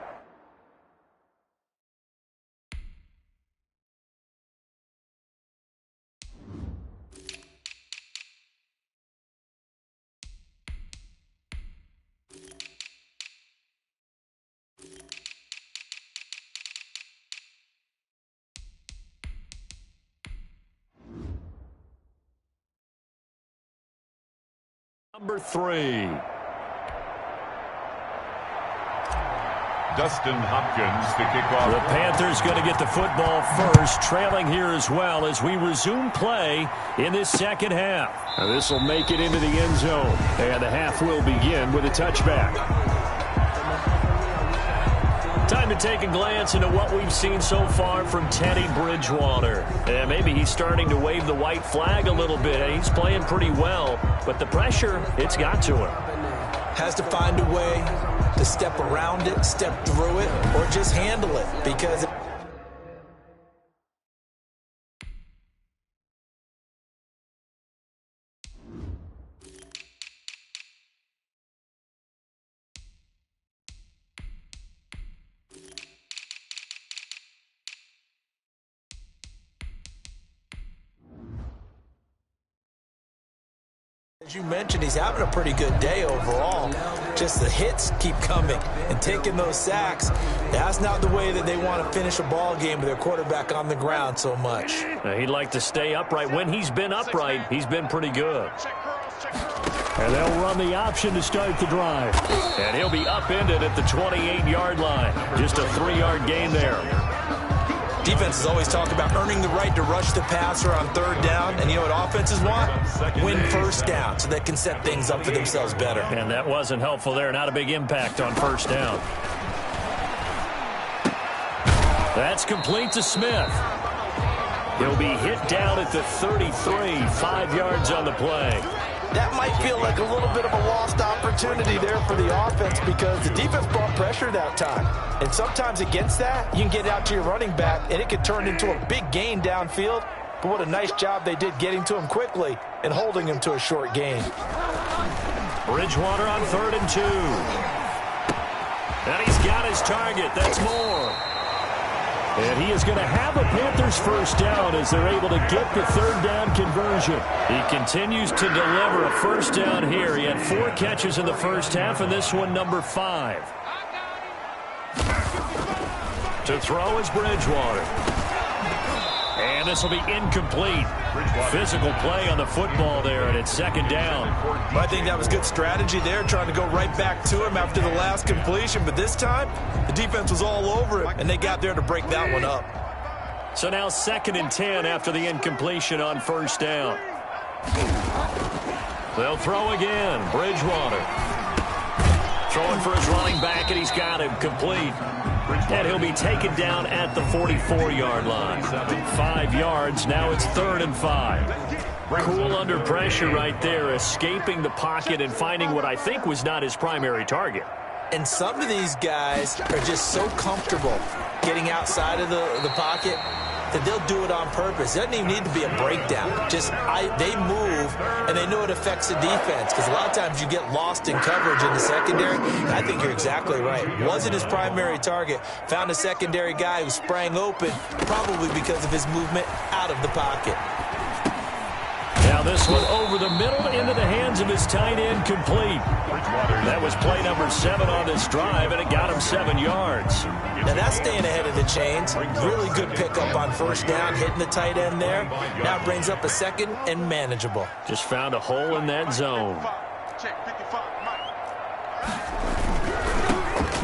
Number 3. Dustin Hopkins to kick off. The Panthers going to get the football first, trailing here as well as we resume play in this second half. This will make it into the end zone, and the half will begin with a touchback. Time to take a glance into what we've seen so far from Teddy Bridgewater. And maybe he's starting to wave the white flag a little bit. He's playing pretty well, but the pressure, it's got to him. Has to find a way to step around it, step through it, or just handle it, because as you mentioned, he's having a pretty good day overall. Just the hits keep coming and taking those sacks. That's not the way that they want to finish a ball game with their quarterback on the ground so much. He'd like to stay upright. When he's been upright, he's been pretty good. And they'll run the option to start the drive. And he'll be upended at the 28-yard line. Just a 3-yard gain there. Defenses always talk about earning the right to rush the passer on third down. And you know what offenses want? Win first down so they can set things up for themselves better. And that wasn't helpful there. Not a big impact on first down. That's complete to Smith. He'll be hit down at the 33, 5 yards on the play. That might feel like a little bit of a lost opportunity there for the offense because the defense brought pressure that time. And sometimes against that, you can get out to your running back, and it could turn into a big gain downfield. But what a nice job they did getting to him quickly and holding him to a short gain. Bridgewater on 3rd and 2. And he's got his target. That's Moore. And he is going to have a Panthers first down as they're able to get the 3rd down conversion. He continues to deliver a first down here. He had 4 catches in the first half, and this one number 5. To throw is Bridgewater. And this will be incomplete. Physical play on the football there, and it's 2nd down. I think that was good strategy there, trying to go right back to him after the last completion. But this time, the defense was all over it, and they got there to break that one up. So now 2nd and 10 after the incompletion on first down. They'll throw again. Bridgewater. Throwing for his running back, and he's got him complete. And he'll be taken down at the 44-yard line. 5 yards. Now it's 3rd and 5. Cool under pressure right there, escaping the pocket and finding what I think was not his primary target. And some of these guys are just so comfortable getting outside of the pocket that they'll do it on purpose. It doesn't even need to be a breakdown. They move, and they know it affects the defense because a lot of times you get lost in coverage in the secondary. And I think you're exactly right. Wasn't his primary target. Found a secondary guy who sprang open, probably because of his movement out of the pocket. Now this one over the middle into the hands of his tight end, complete. That was play number 7 on this drive, and it got him 7 yards. Now that's staying ahead of the chains. Really good pickup on first down, hitting the tight end there. Now it brings up a 2nd and manageable. Just found a hole in that zone.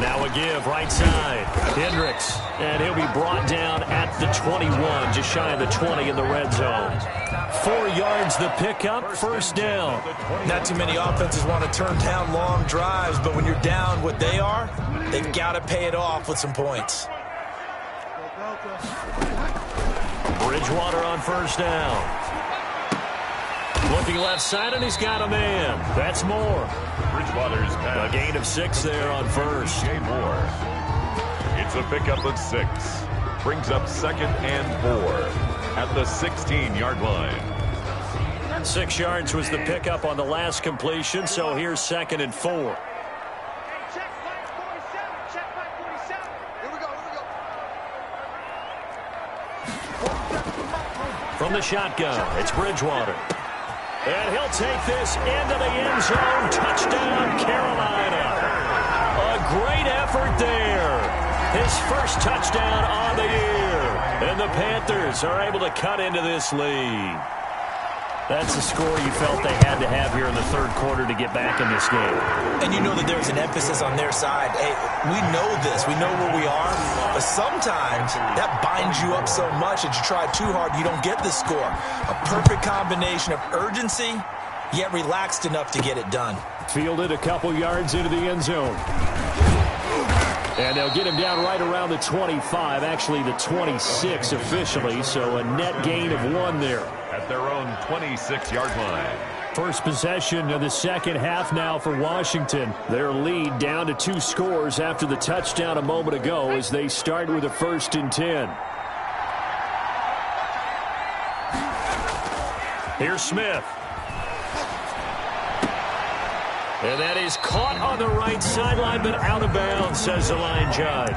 Now a give, right side. Hendricks, and he'll be brought down at the 21, just shy of the 20 in the red zone. 4 yards the pickup, first down. Not too many offenses want to turn down long drives, but when you're down what they are, they've got to pay it off with some points. Bridgewater on first down. Looking left side, and he's got a man. That's Moore. Bridgewater's pass. A gain of 6 there on first. Moore. It's a pickup of 6. Brings up 2nd and 4 at the 16-yard line. 6 yards was the pickup on the last completion, so here's 2nd and 4. From the shotgun, it's Bridgewater. And he'll take this into the end zone. Touchdown, Carolina. A great effort there. His first touchdown on the year. And the Panthers are able to cut into this lead. That's the score you felt they had to have here in the 3rd quarter to get back in this game. And you know that there's an emphasis on their side. Hey, we know this. We know where we are. But sometimes that binds you up so much that you try too hard, you don't get the score. A perfect combination of urgency, yet relaxed enough to get it done. Fielded a couple yards into the end zone. And they'll get him down right around the 25, actually the 26 officially, so a net gain of 1 there. At their own 26-yard line. First possession of the second half now for Washington. Their lead down to 2 scores after the touchdown a moment ago as they start with a 1st and 10. Here's Smith. And that is caught on the right sideline, but out of bounds, says the line judge.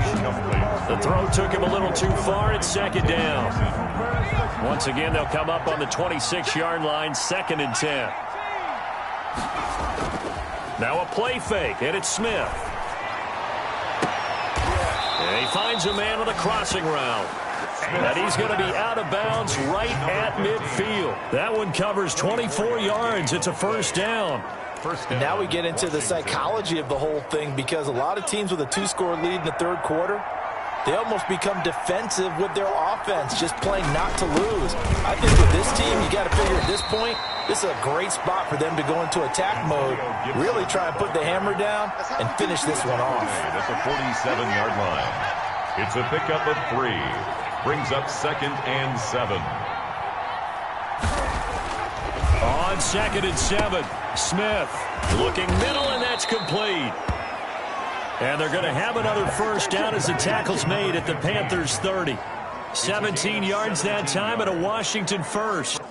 The throw took him a little too far. It's 2nd down. Once again, they'll come up on the 26-yard line, 2nd and 10. Now a play fake, and it's Smith. And he finds a man on the crossing route. And he's going to be out of bounds right at midfield. That one covers 24 yards. It's a first down. Now we get into the psychology of the whole thing because a lot of teams with a 2-score lead in the 3rd quarter, they almost become defensive with their offense, just playing not to lose. I think with this team, you got to figure at this point, this is a great spot for them to go into attack mode, really try and put the hammer down and finish this one off. At the 47-yard line. It's a pickup of 3. Brings up 2nd and 7. On 2nd and 7, Smith looking middle, and that's complete. And they're going to have another first down as the tackle's made at the Panthers' 30. 17 yards that time and a Washington first.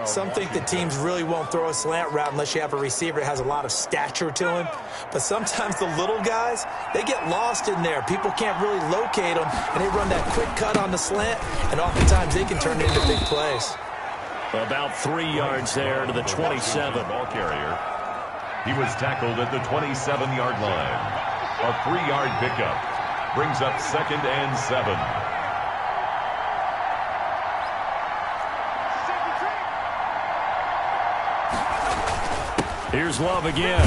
Some think that teams really won't throw a slant route unless you have a receiver that has a lot of stature to him. But sometimes the little guys, they get lost in there. People can't really locate them, and they run that quick cut on the slant, and oftentimes they can turn it into big plays. About 3 yards there to the 27. Ball carrier. He was tackled at the 27-yard line. A 3-yard pickup. Brings up 2nd and 7. Here's Love again.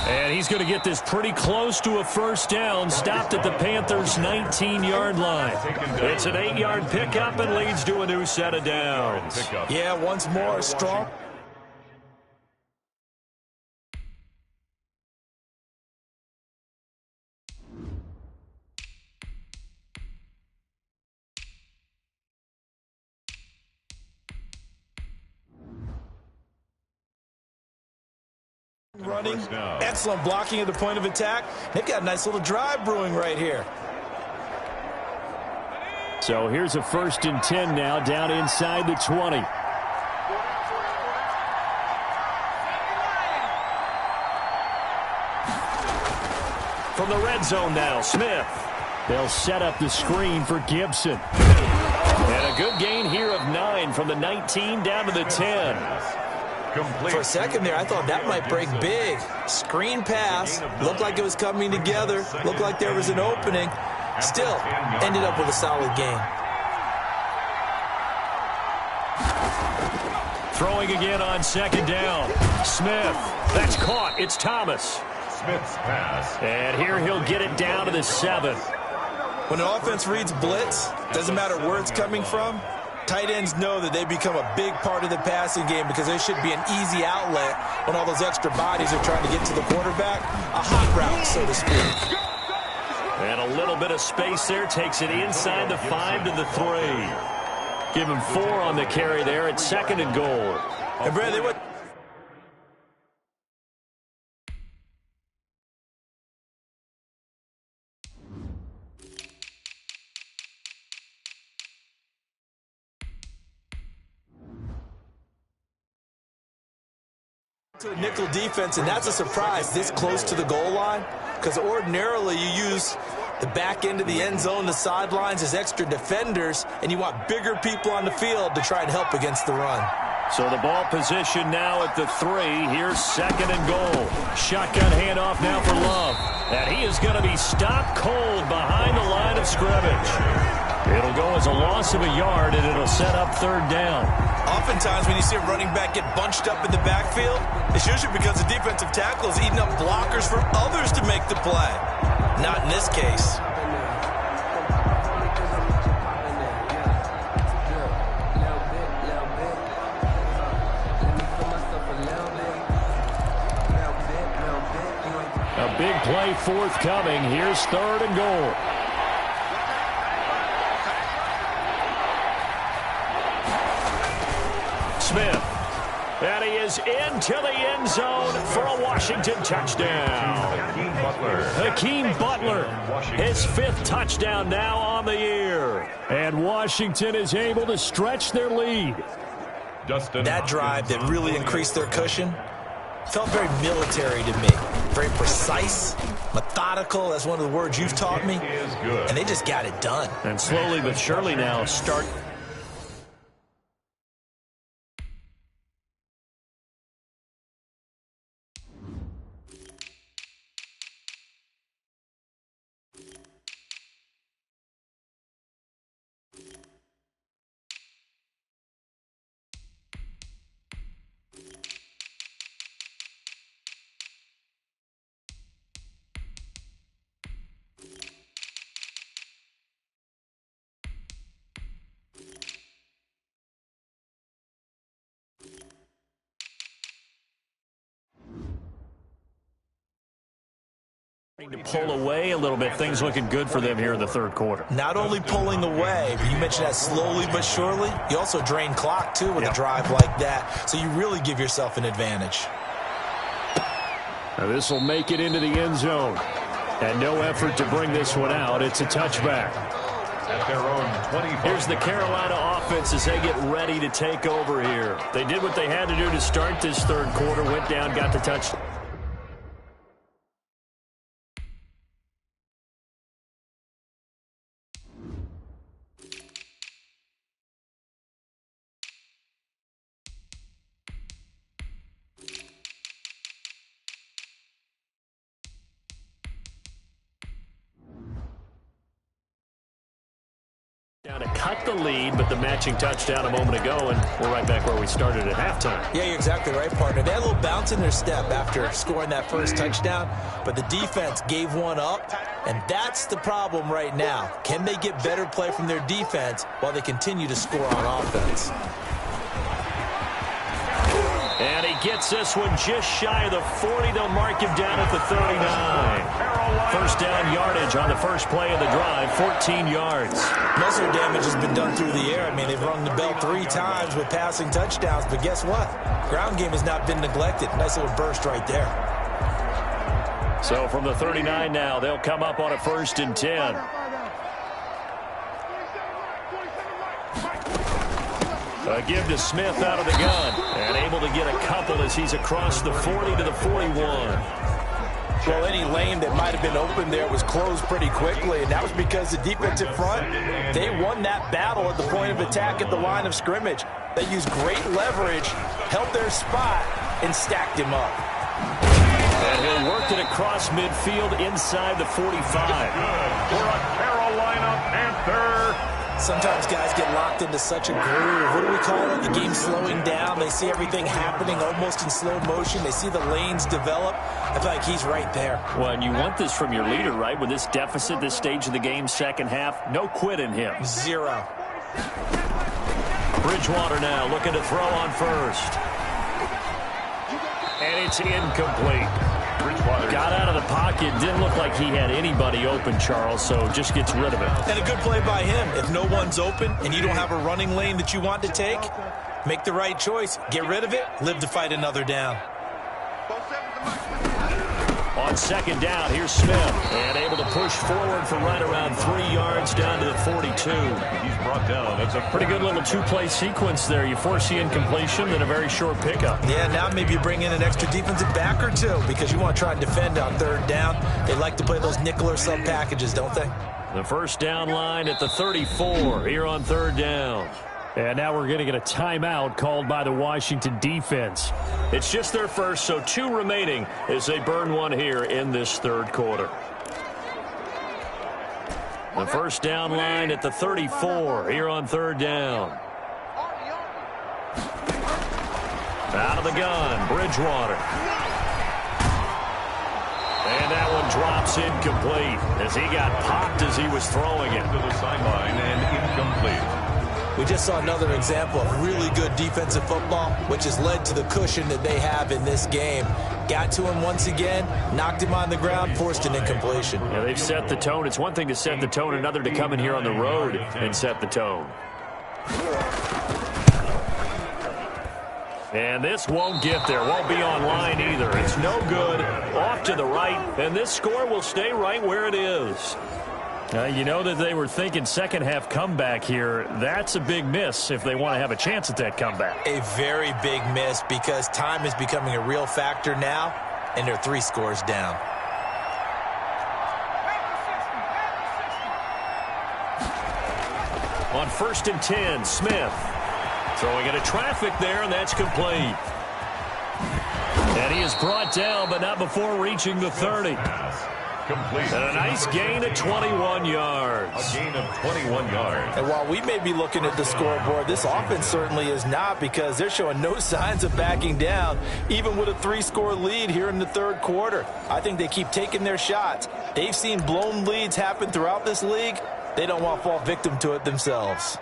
And he's going to get this pretty close to a first down, stopped at the Panthers' 19-yard line. It's an 8-yard pickup and leads to a new set of downs. Yeah, once more, strong. Running, excellent blocking at the point of attack. They've got a nice little drive brewing right here. So here's a 1st and 10 now, down inside the 20. From the red zone now, Smith. They'll set up the screen for Gibson. And a good gain here of 9 from the 19 down to the 10. For a second there, I thought that might break big. Screen pass. Looked like it was coming together. Looked like there was an opening. Still, ended up with a solid gain. Throwing again on 2nd down. Smith. That's caught. It's Thomas. Smith's pass. And here he'll get it down to the 7. When an offense reads blitz, doesn't matter where it's coming from, tight ends know that they become a big part of the passing game because they should be an easy outlet when all those extra bodies are trying to get to the quarterback. A hot route, so to speak. And a little bit of space there. Takes it inside the 5 to the 3. Give him 4 on the carry there at 2nd and goal. And Brad, they went to a nickel defense, and that's a surprise this close to the goal line, because ordinarily you use the back end of the end zone, the sidelines as extra defenders, and you want bigger people on the field to try and help against the run. So the ball position now at the 3. Here's 2nd and goal. Shotgun handoff now for Love. And he is going to be stopped cold behind the line of scrimmage. It'll go as a loss of a yard, and it'll set up 3rd down. Oftentimes when you see a running back get bunched up in the backfield, it's usually because the defensive tackle is eating up blockers for others to make the play. Not in this case. A big play forthcoming. Here's 3rd and goal. Smith. And he is into the end zone for a Washington touchdown. Hakeem Butler, his 5th touchdown now on the year. And Washington is able to stretch their lead. That drive that really increased their cushion felt very military to me. Very precise, methodical. That's one of the words you've taught me. And they just got it done. And slowly but surely now start To pull away a little bit, things looking good for them here in the third quarter. Not only pulling away, but you mentioned that slowly but surely. You also drain clock, too, with a drive like that. So you really give yourself an advantage. Now this will make it into the end zone. And no effort to bring this one out. It's a touchback. At their own 25. Here's the Carolina offense as they get ready to take over here. They did what they had to do to start this third quarter, went down, got the touchdown. Down to cut the lead, but the matching touchdown a moment ago, and we're right back where we started at halftime. Yeah, you're exactly right, partner. They had a little bounce in their step after scoring that first touchdown, but the defense gave one up, and that's the problem right now. Can they get better play from their defense while they continue to score on offense? And he gets this one just shy of the 40. They'll mark him down at the 39. First down yardage on the first play of the drive, 14 yards. Most of their damage has been done through the air. I mean, they've rung the bell 3 times with passing touchdowns, but guess what? Ground game has not been neglected. Nice little burst right there. So from the 39 now, they'll come up on a 1st and 10. A give to Smith out of the gun, and able to get a couple as he's across the 40 to the 41. Well, any lane that might have been open there was closed pretty quickly, and that was because the defensive front, they won that battle at the point of attack at the line of scrimmage. They used great leverage, held their spot, and stacked him up. And he'll work it across midfield inside the 45. For a Carolina Panther. Sometimes guys get locked into such a groove. What do we call it? The game slowing down. They see everything happening almost in slow motion. They see the lanes develop. I feel like he's right there. Well, and you want this from your leader, right? With this deficit, this stage of the game, second half, no quit in him. 0. Bridgewater now looking to throw on first. And it's incomplete. Bridgewater got out of the pocket. Didn't look like he had anybody open, Charles, so just gets rid of it. And a good play by him. If no one's open and you don't have a running lane that you want to take, make the right choice. Get rid of it. Live to fight another down. On second down, here's Smith. And able to push forward for right around 3 yards down to the 42. He's brought down. That's a pretty good little 2-play sequence there. You force the incompletion, then a very short pickup. Yeah, now maybe you bring in an extra defensive back or two because you want to try and defend on third down. They like to play those nickel or sub packages, don't they? The first down line at the 34 here on third down. And now we're going to get a timeout called by the Washington defense. It's just their first, so 2 remaining as they burn one here in this third quarter. The first down line at the 34 here on third down. Out of the gun, Bridgewater. And that one drops incomplete as he got popped as he was throwing it. to the sideline and incomplete. We just saw another example of really good defensive football, which has led to the cushion that they have in this game. Got to him once again, knocked him on the ground, forced an incompletion. Yeah, they've set the tone. It's one thing to set the tone, another to come in here on the road and set the tone. And this won't get there, won't be online either. It's no good, off to the right, and this score will stay right where it is. You know that they were thinking second half comeback here. That's a big miss if they want to have a chance at that comeback. A very big miss because time is becoming a real factor now, and they're 3 scores down. On 1st and 10, Smith throwing into traffic there, and that's complete. And he is brought down, but not before reaching the 30. Complete. And a nice gain of 21 yards. A gain of 21 yards. And while we may be looking at the scoreboard, this offense certainly is not because they're showing no signs of backing down, even with a 3-score lead here in the third quarter. I think they keep taking their shots. They've seen blown leads happen throughout this league. They don't want to fall victim to it themselves.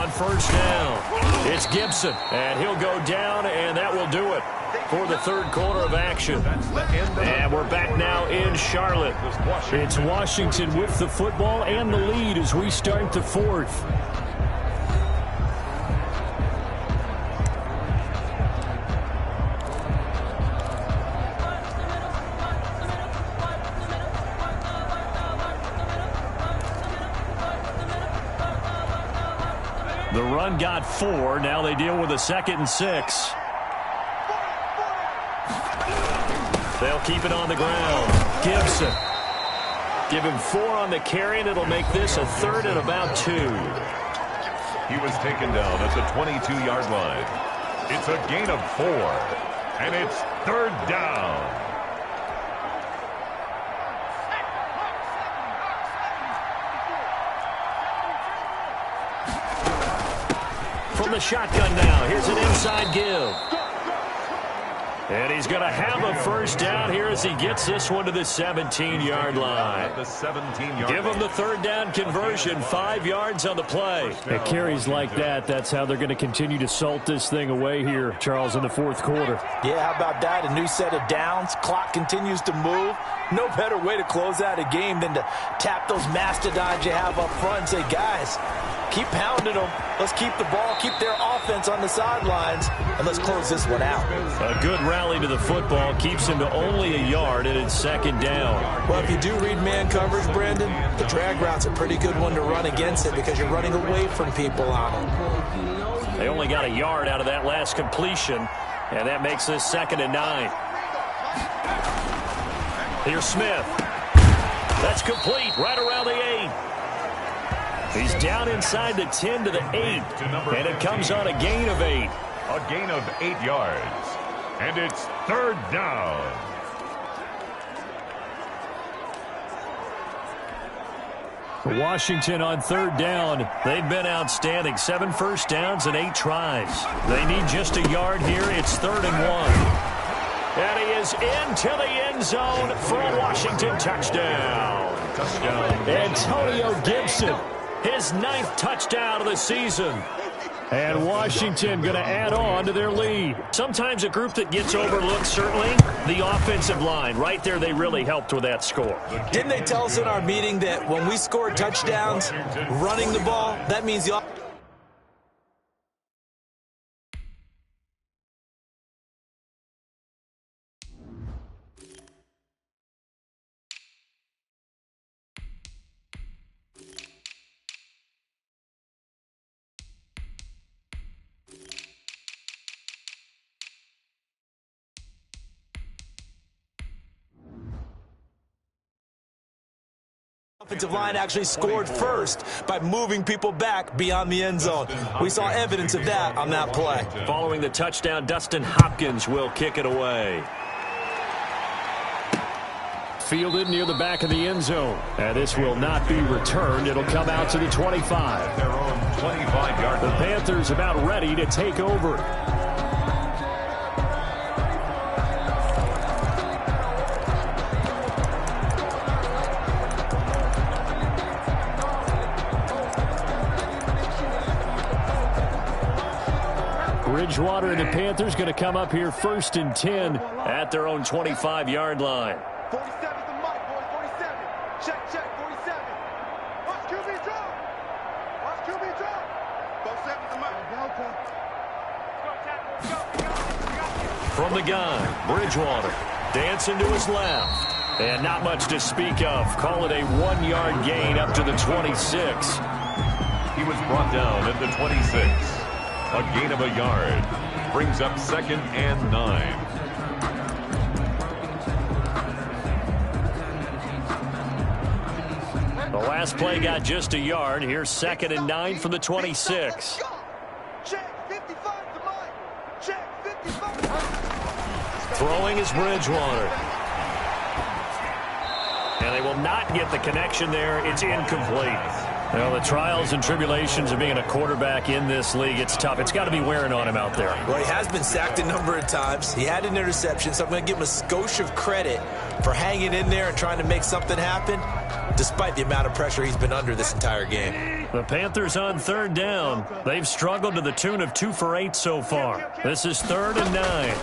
on first down. It's Gibson, and he'll go down, and that will do it for the third quarter of action. And we're back now in Charlotte. It's Washington with the football and the lead as we start the fourth. The run got 4. Now they deal with a 2nd and 6. They'll keep it on the ground. Gibson. Give him 4 on the carry, and it'll make this a 3rd and about 2. He was taken down at the 22-yard line. It's a gain of 4, and it's 3rd down. From the shotgun now, here's an inside give. And he's going to have a first down here as he gets this one to the 17-yard line. Give him the 3rd down conversion, 5 yards on the play. At carries like that, that's how they're going to continue to salt this thing away here, Charles, in the fourth quarter. Yeah, how about that? A new set of downs. Clock continues to move. No better way to close out a game than to tap those mastodons you have up front and say, guys, keep pounding them. Let's keep the ball, keep their offense on the sidelines, and let's close this one out. A good rally to the football keeps him to only a yard, and it's 2nd down. Well, if you do read man coverage, Brandon, the drag route's a pretty good one to run against it because you're running away from people on it. They only got a yard out of that last completion, and that makes this 2nd and 9. Here's Smith. That's complete right around the 8. He's down inside the 10 to the 8, and it comes on a gain of 8. A gain of 8 yards, and it's 3rd down. Washington on 3rd down. They've been outstanding. 7 first downs and 8 tries. They need just a yard here. It's 3rd and 1. And he is into the end zone for a Washington touchdown. Antonio Gibson, his 9th touchdown of the season. And Washington going to add on to their lead. Sometimes a group that gets overlooked, certainly, the offensive line. Right there, they really helped with that score. Didn't they tell us in our meeting that when we score touchdowns, running the ball, that means the offense? Offensive line actually scored first by moving people back beyond the end zone. We saw evidence of that on that play. Following the touchdown, Dustin Hopkins will kick it away. Fielded near the back of the end zone. And this will not be returned. It'll come out to the 25. Their own 25-yard The Panthers about ready to take over. Bridgewater and the Panthers going to come up here 1st and 10 at their own 25-yard line. 47's the mic, boys. 47. Check, 47. Watch QB drop. Watch QB drop. 47's the mic. From the gun, Bridgewater dancing to his left. And not much to speak of. Call it a 1-yard gain up to the 26. He was brought down at the 26. A gain of a yard. Brings up 2nd and 9. The last play got just a yard. Here's 2nd and 9 from the 26. Check, 55 to mine. Check, 55. Throwing is Bridgewater. And they will not get the connection there. It's incomplete. Well, the trials and tribulations of being a quarterback in this league, it's tough. It's got to be wearing on him out there. Well, he has been sacked a number of times. He had an interception, so I'm going to give him a skosh of credit for hanging in there and trying to make something happen, despite the amount of pressure he's been under this entire game. The Panthers on third down. They've struggled to the tune of 2 for 8 so far. This is 3rd and 9.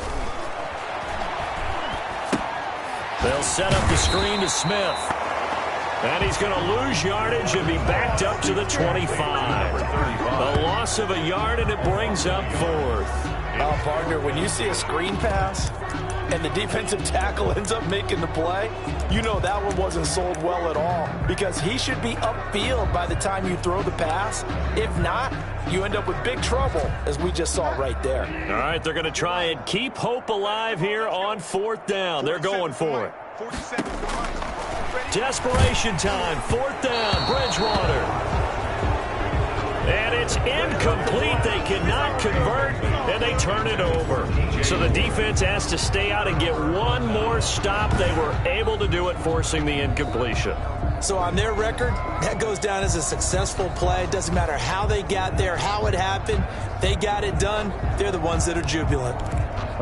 They'll set up the screen to Smith. And he's going to lose yardage and be backed up to the 25. A loss of a yard, and it brings up 4th. Oh, partner, when you see a screen pass and the defensive tackle ends up making the play, you know that one wasn't sold well at all, because he should be upfield by the time you throw the pass. If not, you end up with big trouble, as we just saw right there. All right, they're going to try and keep hope alive here on 4th down. They're going for it. Desperation time, 4th down, Bridgewater. And it's incomplete. They cannot convert, and they turn it over. So the defense has to stay out and get one more stop. They were able to do it, forcing the incompletion. So on their record, that goes down as a successful play. It doesn't matter how they got there, how it happened. They got it done. They're the ones that are jubilant.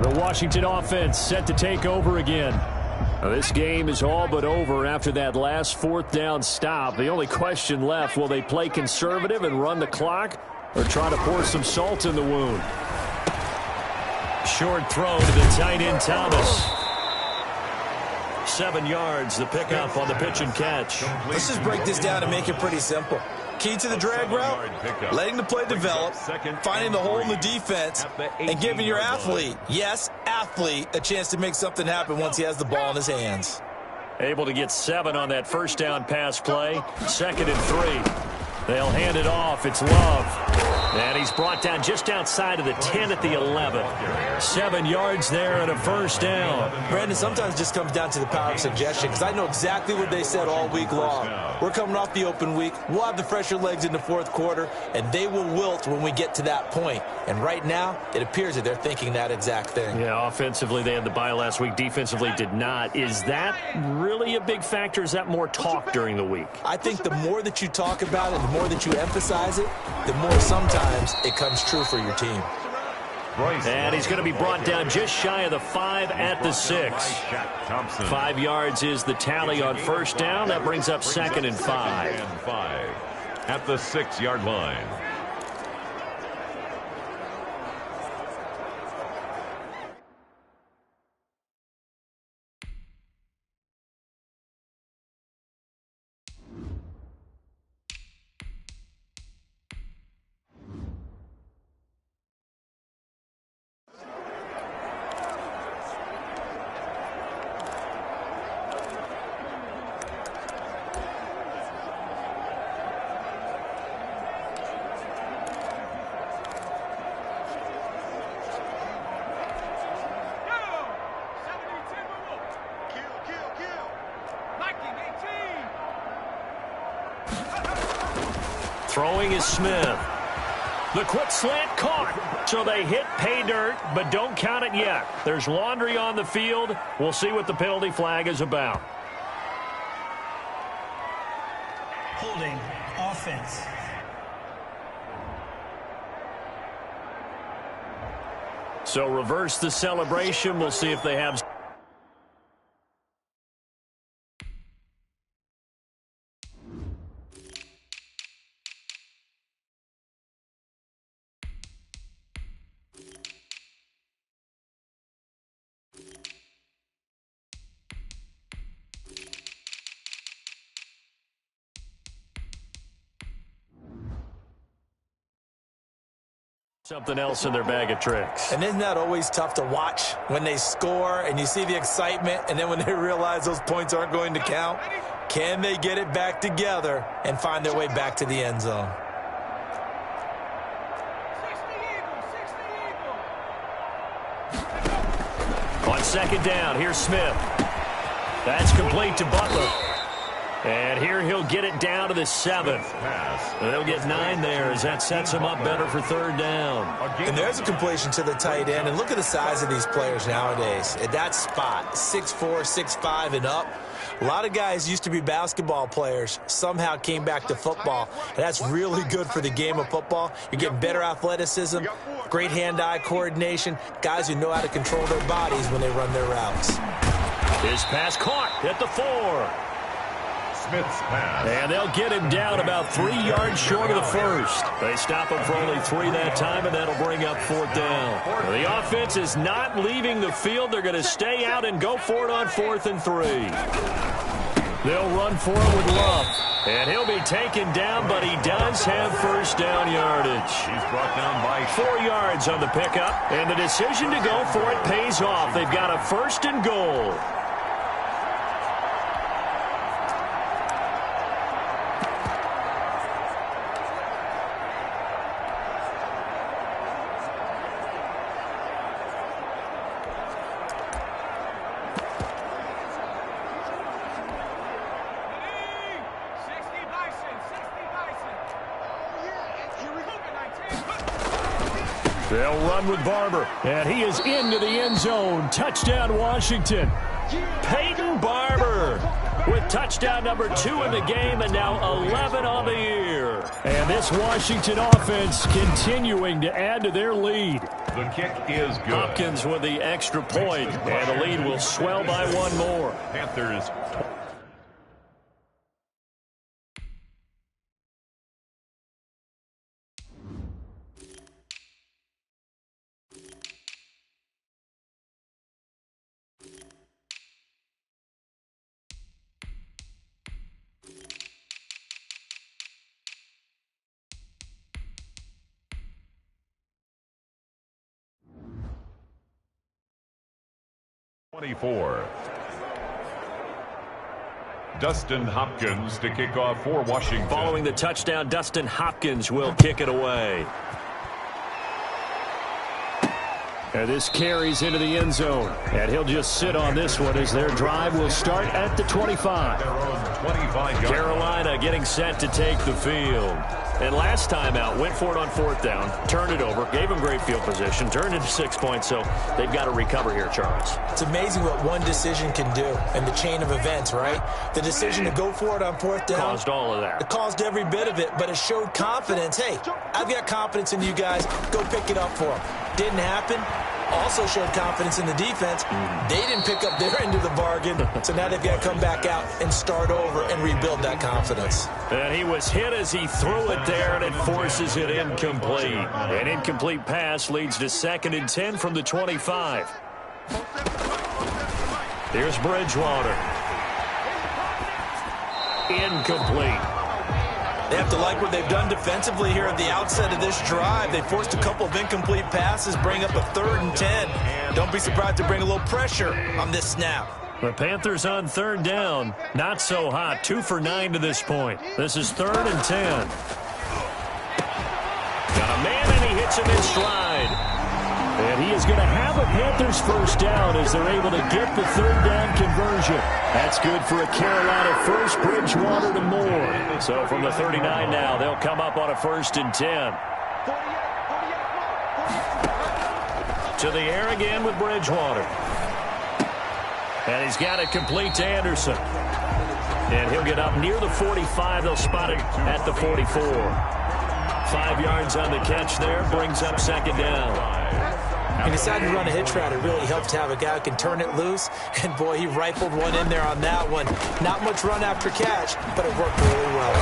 The Washington offense set to take over again. Now, this game is all but over after that last 4th down stop. The only question left, will they play conservative and run the clock, or try to pour some salt in the wound? Short throw to the tight end, Thomas. 7 yards, the pickup on the pitch and catch. Let's just break this down and make it pretty simple. Key to the drag route, letting the play develop, finding the hole in the defense, and giving your athlete, yes, athlete, a chance to make something happen once he has the ball in his hands. Able to get 7 on that first down pass play. 2nd and 3. They'll hand it off. It's Love. And he's brought down just outside of the 10 at the 11. 7 yards there and a first down. Brandon, sometimes it just comes down to the power of suggestion, because I know exactly what they said all week long. We're coming off the open week. We'll have the fresher legs in the 4th quarter, and they will wilt when we get to that point. And right now, it appears that they're thinking that exact thing. Yeah, offensively, they had the bye last week. Defensively, did not. Is that really a big factor? Is that more talk during the week? I think the more that you talk about it, the more that you emphasize it, the more sometimes it comes true for your team. And he's going to be brought down just shy of the 5 at the 6. 5 yards is the tally on first down. That brings up 2nd and 5. At the 6-yard line. Throwing is Smith. The quick slant caught. So they hit pay dirt, but don't count it yet. There's laundry on the field. We'll see what the penalty flag is about. Holding offense. So reverse the celebration. We'll see if they have... something else in their bag of tricks. And isn't that always tough to watch when they score and you see the excitement, and then when they realize those points aren't going to count? Can they get it back together and find their way back to the end zone? On 2nd down, here's Smith. That's complete to Butler. And here he'll get it down to the 7. They'll get 9 there as that sets him up better for third down. And there's a completion to the tight end. And look at the size of these players nowadays. At that spot, 6'4", 6'5", and up. A lot of guys used to be basketball players, somehow came back to football. And that's really good for the game of football. You're getting better athleticism, great hand-eye coordination, guys who know how to control their bodies when they run their routes. His pass caught at the 4. Smith's pass. And they'll get him down about 3 yards short of the first. They stop him for only 3 that time, and that'll bring up fourth down. The offense is not leaving the field. They're going to stay out and go for it on 4th and 3. They'll run for it with Love. And he'll be taken down, but he does have first down yardage. He's brought down by 4 yards on the pickup, and the decision to go for it pays off. They've got a 1st and goal. They'll run with Barber, and he is into the end zone. Touchdown, Washington. Peyton Barber with touchdown number 2 in the game, and now 11 on the year. And this Washington offense continuing to add to their lead. the kick is good. Hopkins with the extra point, and the lead will swell by 1 more. Panthers. Dustin Hopkins to kick off for Washington. Following the touchdown, Dustin Hopkins will kick it away. And this carries into the end zone. And he'll just sit on this one as their drive will start at the 25. Carolina getting set to take the field. And last time out, went for it on 4th down, turned it over, gave them great field position, turned it to 6 points, so they've got to recover here, Charles. It's amazing what one decision can do in the chain of events, right? The decision to go for it on 4th down. Caused all of that. It caused every bit of it, but it showed confidence. Hey, I've got confidence in you guys. Go pick it up for them. Didn't happen. Also showed confidence in the defense. They didn't pick up their end of the bargain, so now they've got to come back out and start over and rebuild that confidence. And he was hit as he threw it there, and it forces it incomplete. An incomplete pass leads to 2nd and 10 from the 25. Here's Bridgewater. Incomplete. They have to like what they've done defensively here at the outset of this drive. They forced a couple of incomplete passes, bring up a 3rd and 10. Don't be surprised to bring a little pressure on this snap. The Panthers on 3rd down. Not so hot. 2 for 9 to this point. This is 3rd and 10. Got a man, and he hits him in stride. And he is going to have a Panthers first down as they're able to get the 3rd down conversion. That's good for a Carolina first. Bridgewater to Moore. So from the 39 now, they'll come up on a 1st and 10. To the air again with Bridgewater. And he's got it complete to Anderson. And he'll get up near the 45. They'll spot it at the 44. 5 yards on the catch there. Brings up 2nd down. He decided to run a hitch route. It really helped to have a guy who can turn it loose. And, boy, he rifled one in there on that one. Not much run after catch, but it worked really well.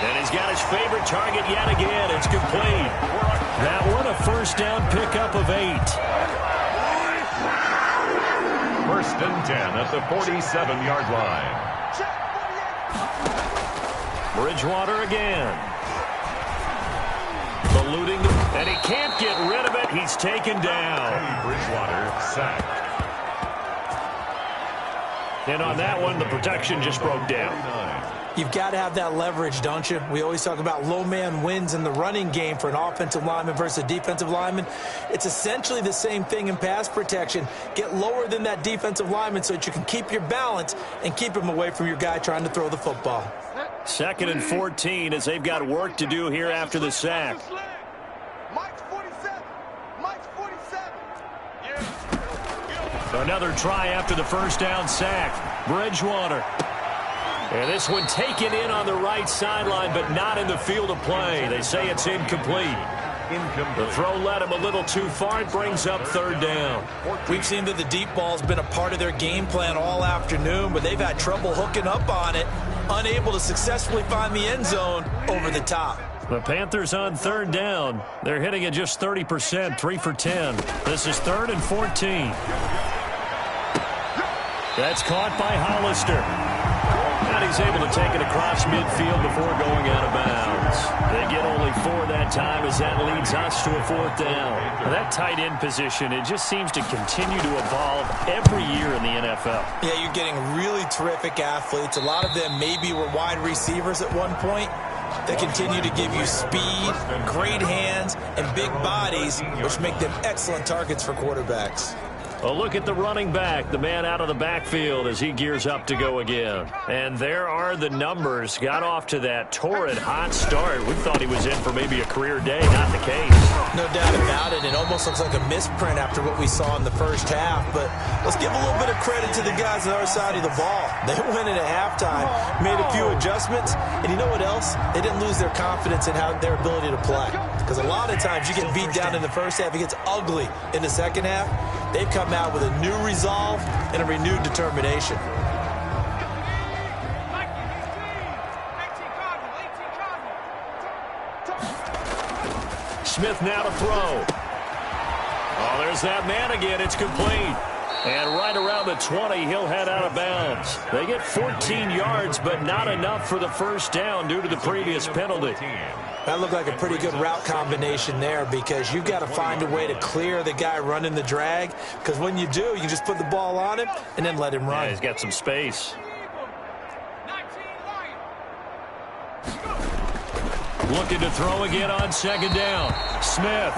And he's got his favorite target yet again. It's complete. That one a first down pickup of 8. 1st and 10 at the 47-yard line. Bridgewater again. Eluding, and he can't get rid of it. He's taken down. Bridgewater sacked. And on that one, the protection just broke down. You've got to have that leverage, don't you? We always talk about low man wins in the running game for an offensive lineman versus a defensive lineman. It's essentially the same thing in pass protection. Get lower than that defensive lineman so that you can keep your balance and keep him away from your guy trying to throw the football. 2nd and 14 as they've got work to do here after the sack. Mike's 47. Mike's 47. Another try after the first down sack. Bridgewater. And this one taken in on the right sideline, but not in the field of play. They say it's incomplete. The throw led him a little too far. It brings up 3rd down. We've seen that the deep ball's been a part of their game plan all afternoon, but they've had trouble hooking up on it, unable to successfully find the end zone over the top. The Panthers on 3rd down. They're hitting at just 30%, 3 for 10. This is 3rd and 14. That's caught by Hollister. And he's able to take it across midfield before going out of bounds. They get only 4 that time as that leads us to a 4th down. Now that tight end position, it just seems to continue to evolve every year in the NFL. Yeah, you're getting really terrific athletes. A lot of them maybe were wide receivers at one point. They continue to give you speed, great hands, and big bodies, which make them excellent targets for quarterbacks. A look at the running back, the man out of the backfield as he gears up to go again. And there are the numbers. Got off to that torrid hot start. We thought he was in for maybe a career day. Not the case. No doubt about it. It almost looks like a misprint after what we saw in the first half. But let's give a little bit of credit to the guys on the other side of the ball. They went in at halftime, made a few adjustments, and you know what else? They didn't lose their confidence in their ability to play. Because a lot of times you get beat down in the first half, it gets ugly in the second half. They've come out with a new resolve and a renewed determination. Smith now to throw. Oh, there's that man again. It's complete. And right around the 20, he'll head out of bounds. They get 14 yards, but not enough for the first down due to the previous penalty. That looked like a pretty good route combination there because you've got to find a way to clear the guy running the drag, because when you do, you can just put the ball on him and then let him run. Yeah, he's got some space. Looking to throw again on 2nd down. Smith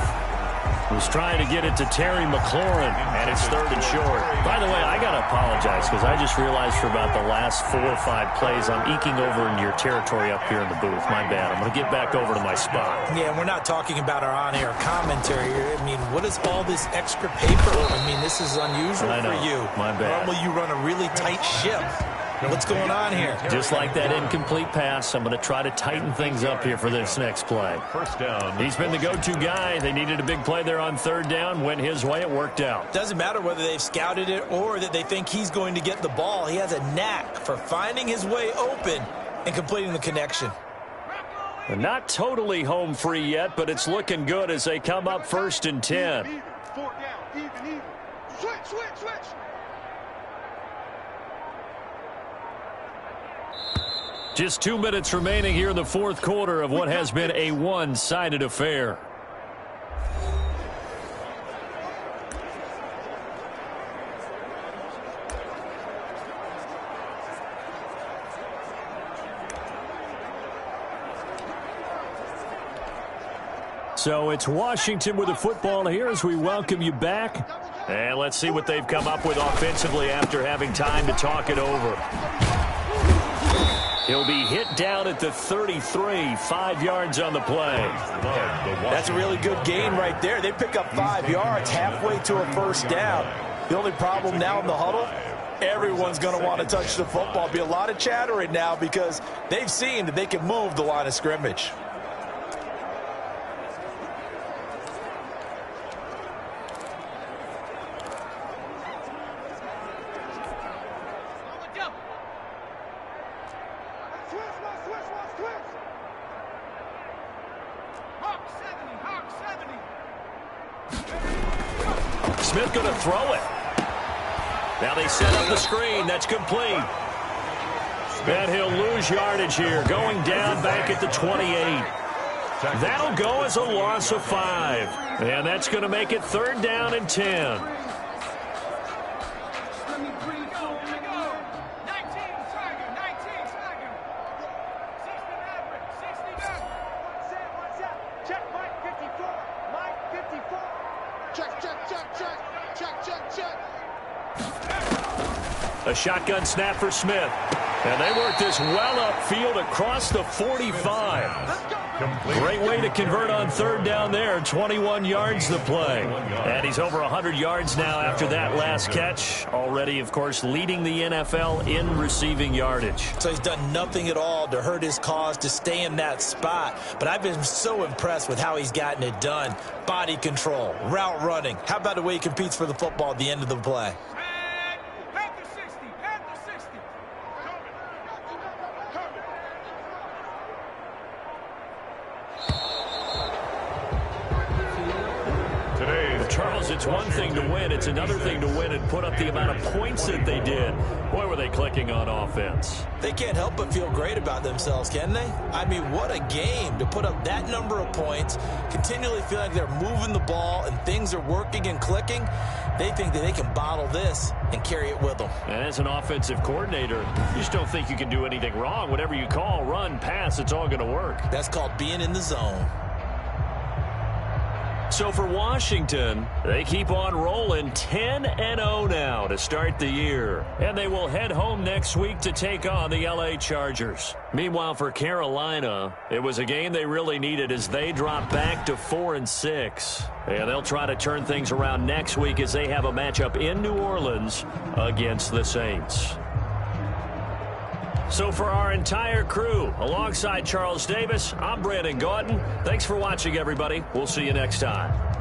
was trying to get it to Terry McLaurin, and it's 3rd and short. By the way, I got to apologize because I just realized for about the last 4 or 5 plays, I'm eking over into your territory up here in the booth. My bad. I'm going to get back over to my spot. Yeah, we're not talking about our on-air commentary here. I mean, what is all this extra paper? I mean, this is unusual for you. My bad. Normally you run a really tight ship. What's going on here? Just like that incomplete pass, I'm going to try to tighten things up here for this next play. First down. He's been the go-to guy. They needed a big play there on 3rd down. Went his way. It worked out. Doesn't matter whether they've scouted it or that they think he's going to get the ball. He has a knack for finding his way open and completing the connection. Not totally home free yet, but it's looking good as they come up 1st and 10. Even. 4th down. Even. Switch. Just 2 minutes remaining here in the 4th quarter of what has been a one-sided affair. So it's Washington with the football here as we welcome you back. And let's see what they've come up with offensively after having time to talk it over. He'll be hit down at the 33, 5 yards on the play. That's a really good gain right there. They pick up 5 yards halfway to a first down. The only problem now in the huddle, everyone's going to want to touch the football. Be a lot of chattering now because they've seen that they can move the line of scrimmage. Smith going to throw it. Now they set up the screen. That's complete. And he'll lose yardage here. Going down back at the 28. That'll go as a loss of 5. And that's going to make it 3rd down and 10. A shotgun snap for Smith. And they work this well upfield across the 45. Great way to convert on third down there. 21 yards to play. And he's over 100 yards now after that last catch. Already, of course, leading the NFL in receiving yardage. So he's done nothing at all to hurt his cause, to stay in that spot. But I've been so impressed with how he's gotten it done. Body control, route running. How about the way he competes for the football at the end of the play? Charles, it's one thing to win. It's another thing to win and put up the amount of points that they did. Boy, were they clicking on offense. They can't help but feel great about themselves, can they? I mean, what a game to put up that number of points, continually feel like they're moving the ball and things are working and clicking. They think that they can bottle this and carry it with them. And as an offensive coordinator, you just don't think you can do anything wrong. Whatever you call, run, pass, it's all going to work. That's called being in the zone. So for Washington, they keep on rolling 10-0 now to start the year. And they will head home next week to take on the LA Chargers. Meanwhile, for Carolina, it was a game they really needed as they drop back to 4-6. And they'll try to turn things around next week as they have a matchup in New Orleans against the Saints. So for our entire crew, alongside Charles Davis, I'm Brandon Gautin. Thanks for watching, everybody. We'll see you next time.